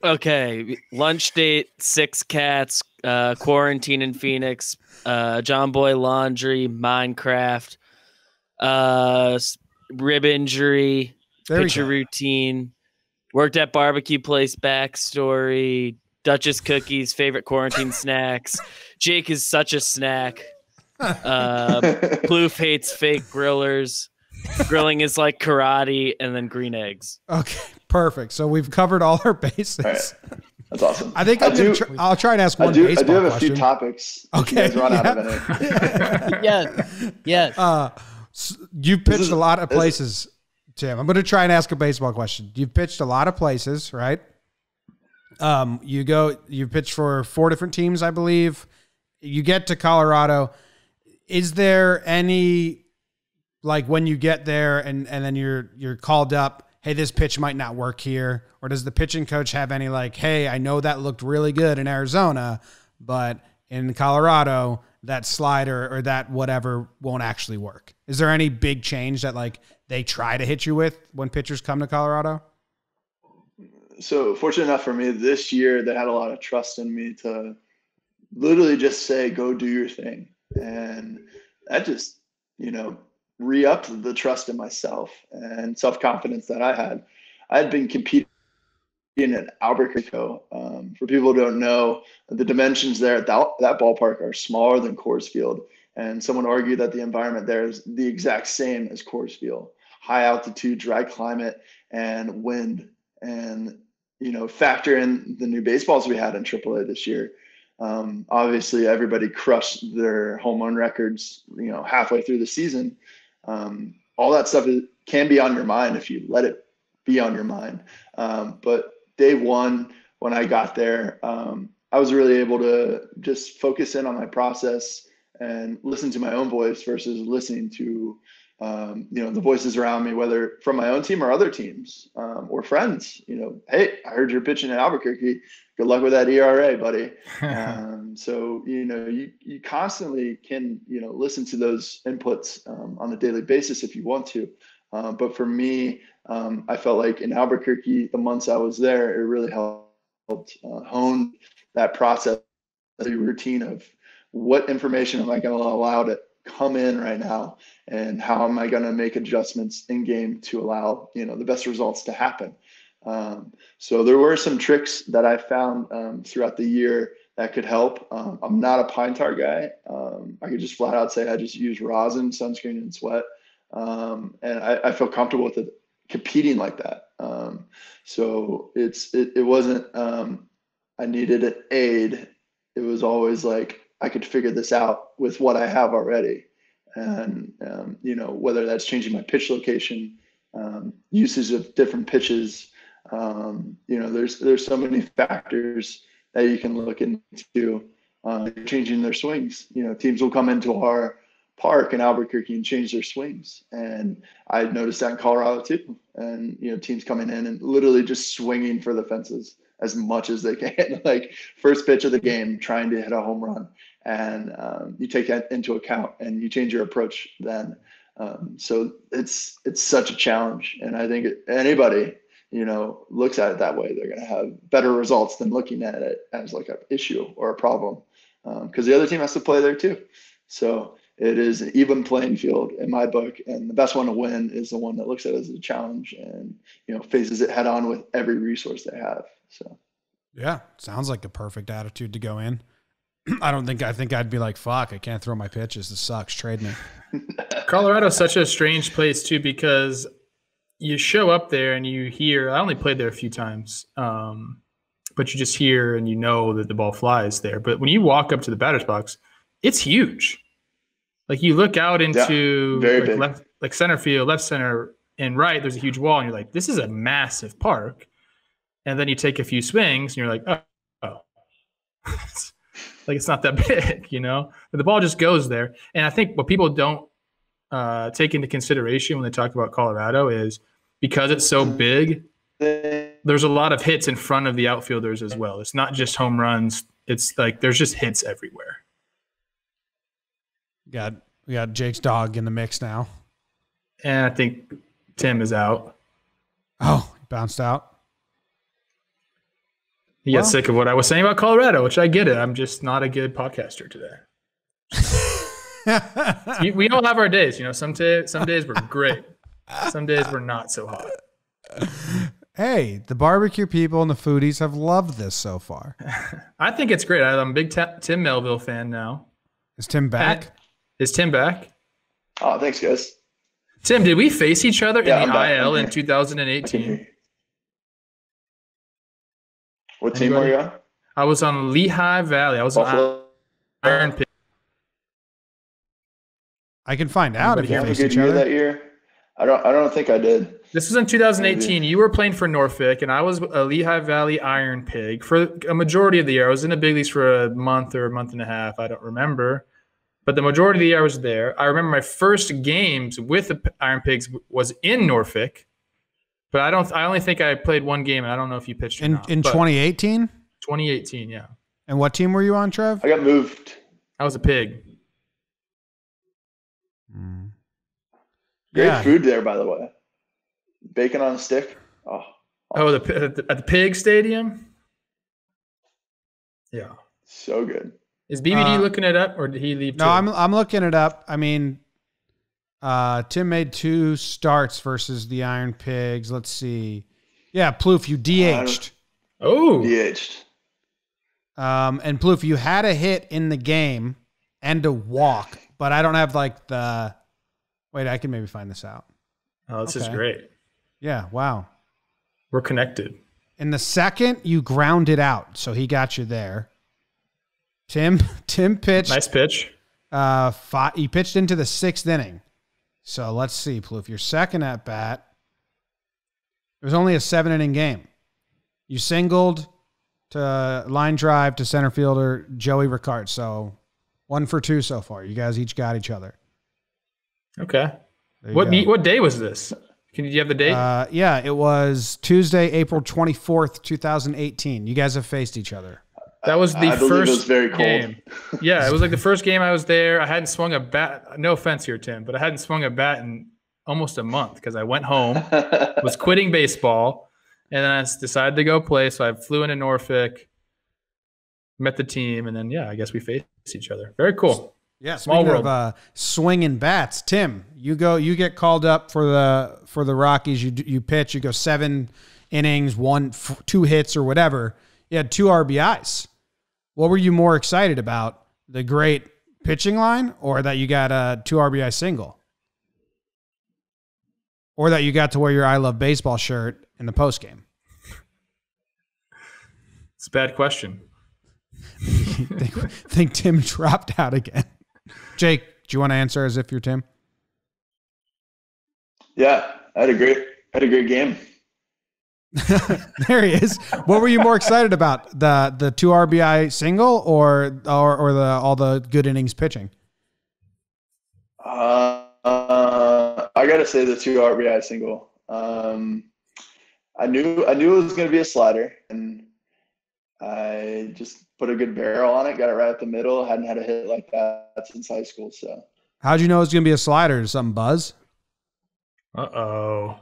[SPEAKER 5] Okay. Lunch date, 6 cats, quarantine in Phoenix, JOMBOY laundry, Minecraft, rib injury, pitcher routine, worked at barbecue place, backstory, Duchess cookies, favorite quarantine snacks. Jake is such a snack. Plouffe hates fake grillers. Grilling is like karate, and then green eggs.
[SPEAKER 1] Okay, perfect. So we've covered all our bases. All right.
[SPEAKER 4] That's awesome.
[SPEAKER 1] I think I'll try and ask one baseball question.
[SPEAKER 4] I do have a few topics.
[SPEAKER 1] Okay.
[SPEAKER 4] You guys run out of a
[SPEAKER 3] minute. Yes.
[SPEAKER 1] You pitched a lot of places, Tim. I'm going to try and ask a baseball question. You've pitched a lot of places, right? You pitch for 4 different teams, I believe. You get to Colorado. Is there any, like when you get there and then you're called up, hey, this pitch might not work here? Or does the pitching coach have any like, hey, I know that looked really good in Arizona, but in Colorado, that slider or that whatever won't actually work? Is there any big change that like they try to hit you with when pitchers come to Colorado?
[SPEAKER 4] So fortunate enough for me this year, they had a lot of trust in me to literally just say, go do your thing. And that just, re-upped the trust in myself and self-confidence that I had. I had been competing in Albuquerque. For people who don't know, the dimensions there at that ballpark are smaller than Coors Field. And someone argued that the environment there is the exact same as Coors Field. High altitude, dry climate, and wind. And factor in the new baseballs we had in AAA this year. Obviously, everybody crushed their home run records, halfway through the season. All that stuff can be on your mind if you let it be on your mind. But day one, when I got there, I was really able to just focus in on my process and listen to my own voice versus listening to the voices around me, whether from my own team or other teams, or friends. Hey, I heard you're pitching in Albuquerque. Good luck with that ERA, buddy. So you constantly can listen to those inputs on a daily basis if you want to. But for me, I felt like in Albuquerque, the months I was there, it really helped hone that process, the routine of what information am I going to allow to come in right now, and how am I going to make adjustments in game to allow the best results to happen. So there were some tricks that I found throughout the year that could help. I'm not a pine tar guy. I could just flat out say I just use rosin, sunscreen, and sweat, and I feel comfortable with it competing like that. So it wasn't, I needed an aid. It was always like, I could figure this out with what I have already. And, whether that's changing my pitch location, usage of different pitches, there's so many factors that you can look into, changing their swings. Teams will come into our park in Albuquerque and change their swings. And I noticed that in Colorado too. And, teams coming in and literally just swinging for the fences as much as they can, like first pitch of the game, trying to hit a home run. And you take that into account and you change your approach then. So it's such a challenge. And I think anybody, looks at it that way, they're going to have better results than looking at it as like an issue or a problem. Because the other team has to play there too. So it is an even playing field in my book. And the best one to win is the one that looks at it as a challenge and, faces it head on with every resource they have. So,
[SPEAKER 1] yeah, sounds like a perfect attitude to go in. I think I'd be like, fuck, I can't throw my pitches. This sucks. Trade me.
[SPEAKER 2] Colorado's such a strange place too, because you show up there and you hear, I only played there a few times, but you just hear and that the ball flies there. But when you walk up to the batter's box, it's huge. Like you look out into like center field, left center and right, there's a huge wall and you're like, this is a massive park. And then you take a few swings and you're like, oh. Like it's not that big, but the ball just goes there. And I think what people don't take into consideration when they talk about Colorado is because it's so big, there's a lot of hits in front of the outfielders as well. It's not just home runs. It's like there's just hits everywhere.
[SPEAKER 1] We got Jake's dog in the mix now.
[SPEAKER 2] And I think Tim is out.
[SPEAKER 1] Oh, he bounced out.
[SPEAKER 2] He got sick of what I was saying about Colorado, which I get it. I'm just not a good podcaster today. We all have our days. Some days we're great. Some days we're not so hot.
[SPEAKER 1] Hey, the barbecue people and the foodies have loved this so far.
[SPEAKER 2] I think it's great. I'm a big Tim Melville fan now.
[SPEAKER 1] Is Tim back?
[SPEAKER 2] Is Tim back?
[SPEAKER 4] Oh, thanks, guys.
[SPEAKER 2] Tim, did we face each other in the IL in 2018?
[SPEAKER 4] What team were you on?
[SPEAKER 2] I was on Lehigh Valley. I was on Iron Pig.
[SPEAKER 1] I can find out if you faced each other
[SPEAKER 4] that year. I don't think I did.
[SPEAKER 2] This was in 2018. You were playing for Norfolk, and I was a Lehigh Valley Iron Pig for a majority of the year. I was in the big leagues for a month or a month and a half. I don't remember, but the majority of the year I was there. I remember my first games with the Iron Pigs was in Norfolk. But I only think I played one game, and I don't know if you pitched or not.
[SPEAKER 1] In 2018?
[SPEAKER 2] 2018, yeah.
[SPEAKER 1] And what team were you on, Trev?
[SPEAKER 4] I got moved.
[SPEAKER 2] I was a Pig.
[SPEAKER 4] Great food there, by the way. Bacon on a stick.
[SPEAKER 2] Oh, at the Pig Stadium? Yeah.
[SPEAKER 4] So good.
[SPEAKER 2] Is BBD looking it up, or did he leave too?
[SPEAKER 1] No, I'm looking it up. I mean, Tim made 2 starts versus the Iron Pigs. Let's see. Yeah, Plouffe, you DH'd.
[SPEAKER 4] DH'd.
[SPEAKER 1] And Plouffe, you had a hit in the game and a walk, but I don't have like the. Wait, I can maybe find this out.
[SPEAKER 2] Oh, this is great.
[SPEAKER 1] Yeah, wow.
[SPEAKER 2] We're connected.
[SPEAKER 1] In the second, you grounded out, so he got you there. Tim pitched.
[SPEAKER 2] Nice pitch.
[SPEAKER 1] He pitched into the 6th inning. So let's see, Plouffe, your second at bat. It was only a 7-inning game. You singled to line drive to center fielder Joey Ricard. So 1 for 2 so far. You guys each got each other.
[SPEAKER 2] Okay. What day was this? Do you have the date?
[SPEAKER 1] Yeah, it was Tuesday, April 24th, 2018. You guys have faced each other.
[SPEAKER 2] That was the first
[SPEAKER 4] it was very
[SPEAKER 2] game. Cold. Yeah, it was like the first game I was there. I hadn't swung a bat. No offense here, Tim, but I hadn't swung a bat in almost a month because I went home, was quitting baseball, and then I decided to go play. So I flew into Norfolk, met the team, and then, I guess we faced each other. Very cool.
[SPEAKER 1] Yeah, small world. Of swinging bats, Tim, you get called up for the Rockies. You pitch. You go 7 innings, 2 hits or whatever. You had 2 RBIs. What were you more excited about, the great pitching line or that you got a 2 RBI single? or that you got to wear your I Love Baseball shirt in the post game?
[SPEAKER 2] It's a bad question.
[SPEAKER 1] think Tim dropped out again. Jake, do you want to answer as if you're Tim?
[SPEAKER 4] Yeah, I had a great game.
[SPEAKER 1] There he is. What were you more excited about? The 2 RBI single or the all the good innings pitching?
[SPEAKER 4] I gotta say the 2 RBI single. I knew it was gonna be a slider, and I just put a good barrel on it. Got it right at the middle. Hadn't had a hit like that since high school. So
[SPEAKER 1] how'd you know it was gonna be a slider? Did something buzz?
[SPEAKER 2] Uh-oh.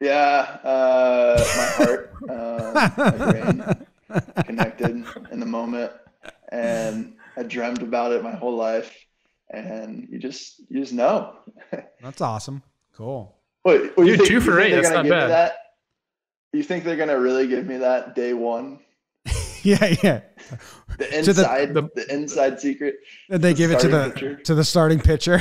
[SPEAKER 4] Yeah, my heart, my brain connected in the moment, and I dreamt about it my whole life, and you just know.
[SPEAKER 1] That's awesome. Cool.
[SPEAKER 4] Wait,
[SPEAKER 2] you're 2 for 8. That's not bad.
[SPEAKER 4] You think they're gonna really give me that day one?
[SPEAKER 1] Yeah.
[SPEAKER 4] The inside, the inside secret.
[SPEAKER 1] Did they give it to the starting pitcher?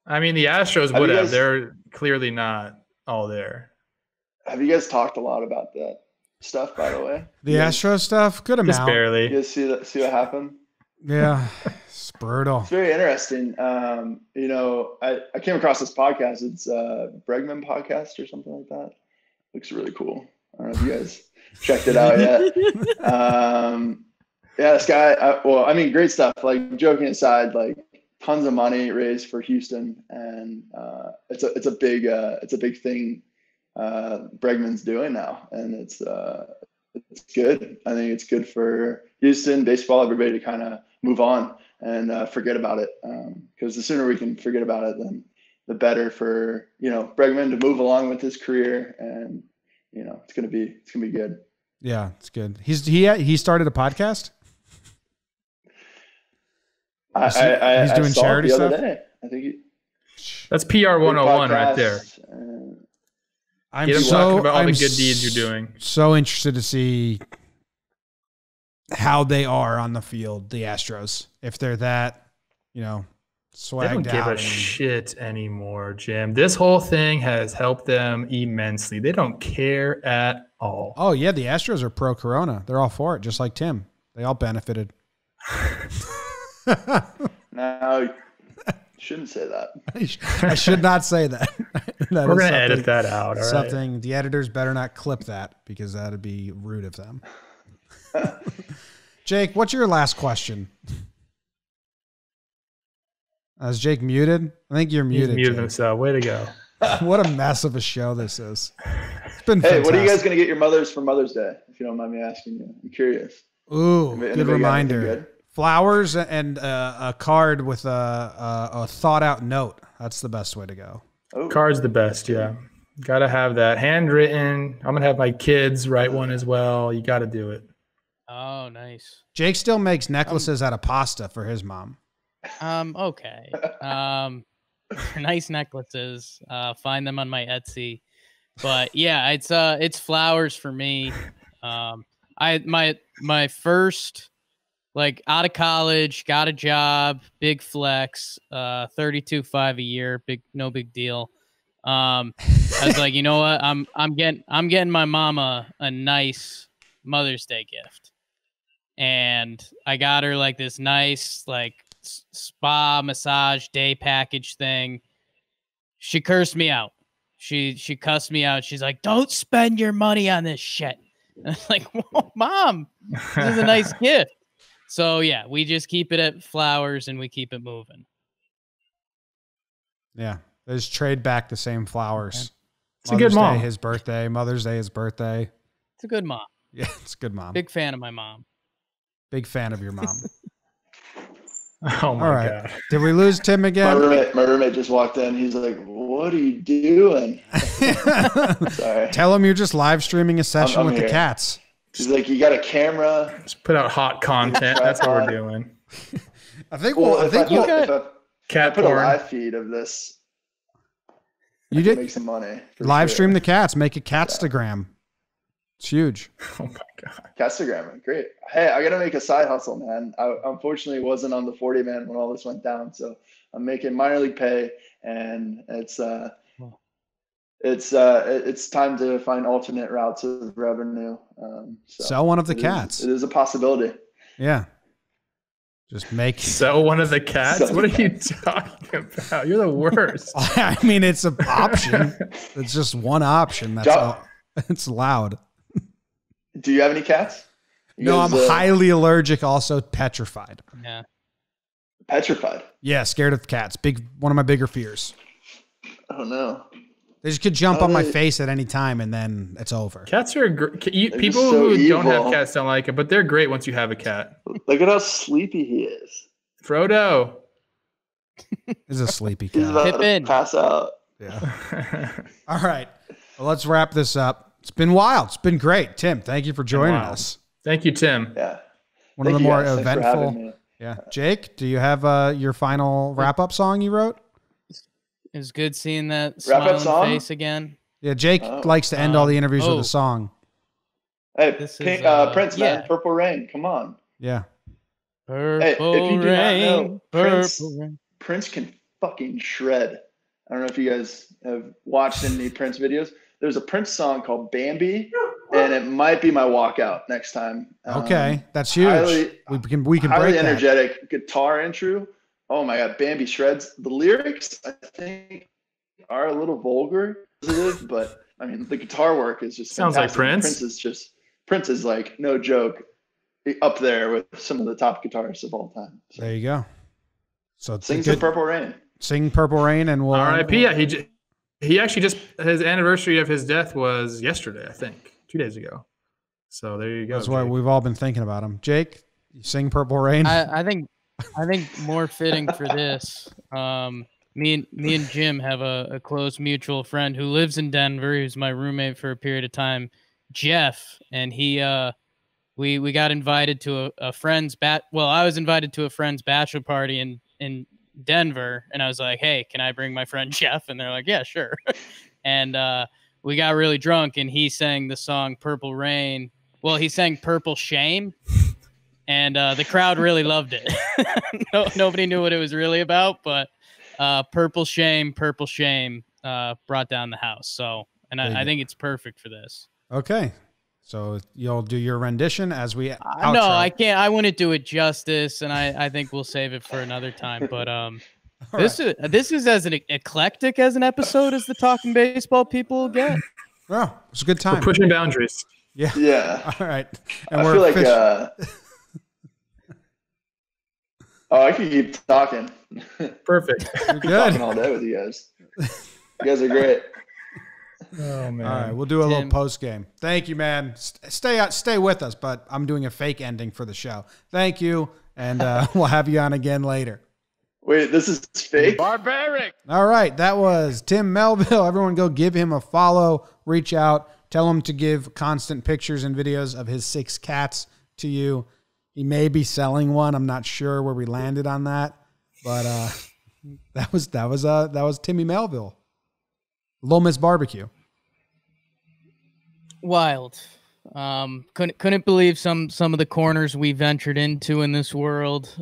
[SPEAKER 2] I mean, the Astros would have. They're clearly not all there.
[SPEAKER 4] Have you guys talked a lot about that stuff, by the way?
[SPEAKER 1] The Astros stuff? Good amount.
[SPEAKER 2] Just barely.
[SPEAKER 4] You guys see what happened?
[SPEAKER 1] Yeah. It's brutal.
[SPEAKER 4] It's very interesting. I came across this podcast. It's Bregman Podcast or something like that. Looks really cool. I don't know if you guys checked it out yet. This guy, great stuff. Like, joking aside, like, tons of money raised for Houston, and it's a big thing Bregman's doing now, and it's good. I think it's good for Houston baseball, everybody to kind of move on and forget about it, because the sooner we can forget about it, then the better for Bregman to move along with his career, and it's gonna be good.
[SPEAKER 1] Yeah, it's good. He started a podcast.
[SPEAKER 4] He's
[SPEAKER 1] doing charity stuff.
[SPEAKER 4] I think
[SPEAKER 2] that's PR 101 right there.
[SPEAKER 1] I'm
[SPEAKER 2] Get him talking about all the good deeds you're doing.
[SPEAKER 1] So interested to see how they are on the field, the Astros. If they're that, swagged out.
[SPEAKER 2] They don't give a shit anymore, Jim. This whole thing has helped them immensely. They don't care at all.
[SPEAKER 1] Oh yeah, the Astros are pro Corona. They're all for it, just like Tim. They all benefited.
[SPEAKER 4] No, you shouldn't say that.
[SPEAKER 1] I should not say that.
[SPEAKER 2] We're going to edit that out. All
[SPEAKER 1] something
[SPEAKER 2] right?
[SPEAKER 1] The editors better not clip that, because that would be rude of them. Jake, what's your last question? Is Jake muted? I think you're muted.
[SPEAKER 2] He's muted himself. Way to go.
[SPEAKER 1] What a mess of a show this is. It's been
[SPEAKER 4] Hey,
[SPEAKER 1] fantastic.
[SPEAKER 4] What are you guys going to get your mothers for Mother's Day, if you don't mind me asking you? I'm curious.
[SPEAKER 1] Ooh, good reminder. Flowers and a card with a thought out note. That's the best way to go.
[SPEAKER 4] Oh.
[SPEAKER 2] Card's the best, yeah. Got to have that handwritten. I'm going to have my kids write one as well. You got to do it.
[SPEAKER 3] Oh, nice.
[SPEAKER 1] Jake still makes necklaces out of pasta for his mom.
[SPEAKER 3] Okay. Nice necklaces. Find them on my Etsy. But yeah, it's flowers for me. My first, like, out of college, got a job, big flex, $32,500 a year, no big deal. I was like, you know what? I'm getting my mama a nice Mother's Day gift. And I got her like this nice, like, spa massage day package thing. She cursed me out. She cussed me out. She's like, "Don't spend your money on this shit." And I was like, "Whoa, Mom, this is a nice gift." So yeah, we just keep it at flowers and we keep it moving.
[SPEAKER 1] Yeah, they just trade back the same flowers.
[SPEAKER 2] It's a good mom.
[SPEAKER 1] Day, his birthday. Mother's Day, his birthday.
[SPEAKER 3] It's a good mom.
[SPEAKER 1] Yeah, it's a good mom.
[SPEAKER 3] Big fan of my mom.
[SPEAKER 1] Big fan of your mom.
[SPEAKER 2] Oh my God.
[SPEAKER 1] Did we lose Tim again?
[SPEAKER 4] My roommate just walked in. He's like, "What are you doing?" Sorry.
[SPEAKER 1] Tell him you're just live streaming a session with the cats.
[SPEAKER 4] He's like, "You got a camera?"
[SPEAKER 2] Just put out hot content. That's what we're doing.
[SPEAKER 1] I think if
[SPEAKER 4] I put a live feed of this,
[SPEAKER 1] you did
[SPEAKER 4] make some money.
[SPEAKER 1] Live stream the cats. Make a Catstagram. It's huge.
[SPEAKER 2] Oh my God.
[SPEAKER 4] Catstagram, great. Hey, I gotta make a side hustle, man. I unfortunately wasn't on the 40 man when all this went down, so I'm making minor league pay, and it's time to find alternate routes of revenue.
[SPEAKER 1] Sell one of the cats.
[SPEAKER 4] It is a possibility.
[SPEAKER 1] Yeah. Just make
[SPEAKER 2] sell one of the cats. What are you talking about? You're the worst.
[SPEAKER 1] I mean, it's an option. It's just one option. That's all. It's loud.
[SPEAKER 4] Do you have any cats?
[SPEAKER 1] No, I'm highly allergic. Also petrified.
[SPEAKER 3] Yeah.
[SPEAKER 4] Petrified.
[SPEAKER 1] Yeah, scared of cats. One of my bigger fears.
[SPEAKER 4] Oh no.
[SPEAKER 1] They just could jump on my face at any time, and then it's over.
[SPEAKER 2] Cats are people
[SPEAKER 4] so
[SPEAKER 2] who
[SPEAKER 4] evil.
[SPEAKER 2] don't have cats don't like it, but they're great once you have a cat.
[SPEAKER 4] Look at how sleepy he is.
[SPEAKER 2] Frodo
[SPEAKER 1] is a sleepy
[SPEAKER 4] He's
[SPEAKER 1] cat.
[SPEAKER 4] about to pass out.
[SPEAKER 1] Yeah. All right. Well, let's wrap this up. It's been wild. It's been great. Tim, thank you for joining us.
[SPEAKER 2] Thank you, Tim.
[SPEAKER 4] Yeah.
[SPEAKER 1] One of the more eventful. Yeah. Jake, do you have your final wrap-up song you wrote?
[SPEAKER 3] It was good seeing that smiling face again.
[SPEAKER 1] Yeah, Jake likes to end all the interviews with a song.
[SPEAKER 4] Hey, Prince, man. Purple Rain. Come on.
[SPEAKER 1] Yeah.
[SPEAKER 3] Purple
[SPEAKER 4] if you do
[SPEAKER 3] rain,
[SPEAKER 4] not know, Prince can fucking shred. I don't know if you guys have watched any Prince videos. There's a Prince song called Bambi, and it might be my walkout next time.
[SPEAKER 1] Okay, that's huge. We can break
[SPEAKER 4] that. Energetic guitar intro. Oh my God, Bambi shreds. The lyrics, I think, are a little vulgar, but I mean, the guitar work is just
[SPEAKER 2] sounds
[SPEAKER 4] fantastic.
[SPEAKER 2] like Prince.
[SPEAKER 4] Prince is like, no joke, up there with some of the top guitarists of all time. So.
[SPEAKER 1] There you go. So
[SPEAKER 4] sing some Purple Rain.
[SPEAKER 1] Sing Purple Rain, and we'll
[SPEAKER 2] R.I.P. Yeah, he actually just his anniversary of his death was yesterday, I think, 2 days ago. So there you go.
[SPEAKER 1] That's why we've all been thinking about him. Jake, you sing Purple Rain.
[SPEAKER 3] I think more fitting for this. Me and Jim have a close mutual friend who lives in Denver. He was my roommate for a period of time, Jeff, and we got invited to a friend's I was invited to a friend's bachelor party in Denver, and I was like, hey, can I bring my friend Jeff? And they're like, yeah, sure. And we got really drunk, and he sang the song Purple Rain. Well, he sang Purple Shame, and the crowd really loved it. Nobody knew what it was really about, but Purple Shame brought down the house. So, and I think it's perfect for this.
[SPEAKER 1] Okay. So you'll do your rendition as we outro.
[SPEAKER 3] No, I can't. I wouldn't do it justice, and I think we'll save it for another time. But this is as eclectic as an episode as the Talking Baseball people will get.
[SPEAKER 1] Oh, it's a good time.
[SPEAKER 2] We're pushing boundaries.
[SPEAKER 1] Yeah.
[SPEAKER 4] Yeah.
[SPEAKER 1] All right. And
[SPEAKER 4] I feel like I could keep talking.
[SPEAKER 2] Perfect.
[SPEAKER 1] You're good.
[SPEAKER 4] Talking all day with you guys. You guys are great.
[SPEAKER 2] Oh man!
[SPEAKER 1] All right, we'll do a little post game. Thank you, man. Stay with us, but I'm doing a fake ending for the show. Thank you, and we'll have you on again later.
[SPEAKER 4] Wait, this is fake?
[SPEAKER 3] Barbaric.
[SPEAKER 1] All right, that was Tim Melville. Everyone, go give him a follow. Reach out. Tell him to give constant pictures and videos of his 6 cats to you. He may be selling one. I'm not sure where we landed on that, but that was Timmy Melville. Little Miss BBQ.
[SPEAKER 3] Wild. Couldn't believe some of the corners we ventured into in this world.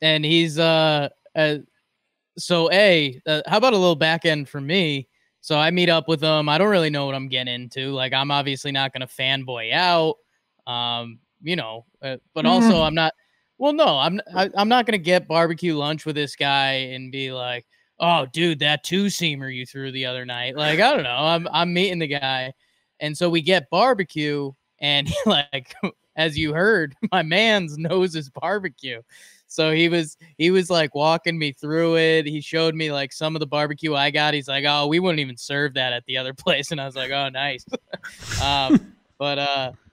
[SPEAKER 3] And he's how about a little back end for me? So I meet up with him. I don't really know what I'm getting into. Like, I'm obviously not going to fanboy out. But also I'm not. Well, no, I'm not going to get barbecue lunch with this guy and be like, oh, dude, that 2-seamer you threw the other night. Like, I don't know. I'm meeting the guy. And so we get barbecue, and like, as you heard, my man's knows his barbecue. So he was like walking me through it. He showed me like some of the barbecue I got. He's like, oh, we wouldn't even serve that at the other place. And I was like, oh, nice.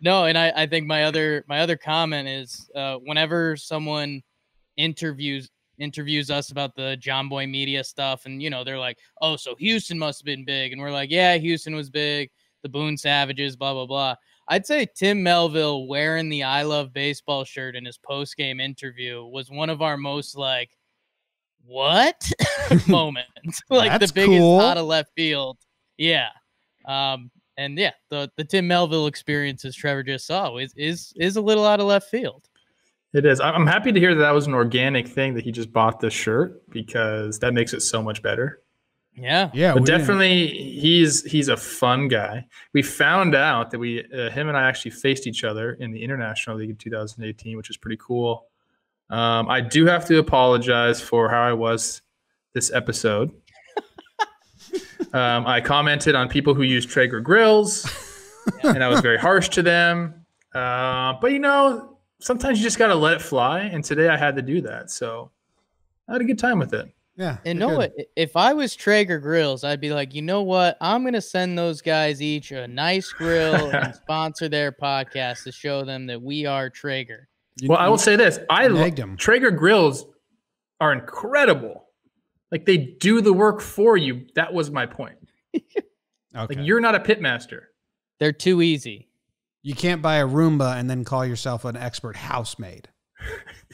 [SPEAKER 3] No. And I think my other comment is, whenever someone interviews us about the JOMBOY media stuff, and they're like, oh, so Houston must have been big, and we're like, yeah, Houston was big, the Boone Savages, blah blah blah. I'd say Tim Melville wearing the I Love Baseball shirt in his post-game interview was one of our most like, what moments. Like,
[SPEAKER 1] that's
[SPEAKER 3] the biggest
[SPEAKER 1] cool.
[SPEAKER 3] out of left field. Yeah. And yeah, the Tim Melville experience, as Trevor just saw, is a little out of left field.
[SPEAKER 2] It is. I'm happy to hear that was an organic thing that he just bought this shirt because that makes it so much better.
[SPEAKER 3] Yeah.
[SPEAKER 2] But definitely he's a fun guy. We found out that him and I actually faced each other in the International League in 2018, which is pretty cool. I do have to apologize for how I was this episode. I commented on people who use Traeger grills, and I was very harsh to them. But sometimes you just got to let it fly. And today I had to do that. So I had a good time with it.
[SPEAKER 1] Yeah.
[SPEAKER 3] And what? If I was Traeger Grills, I'd be like, you know what? I'm going to send those guys each a nice grill and sponsor their podcast to show them that we are Traeger.
[SPEAKER 2] I will say this. Traeger grills are incredible. Like, they do the work for you. That was my point.
[SPEAKER 1] Okay.
[SPEAKER 2] Like, you're not a pitmaster.
[SPEAKER 3] They're too easy.
[SPEAKER 1] You can't buy a Roomba and then call yourself an expert housemaid.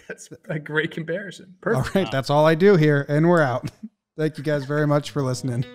[SPEAKER 2] That's a great comparison. Perfect.
[SPEAKER 1] All right. That's all I do here. And we're out. Thank you guys very much for listening.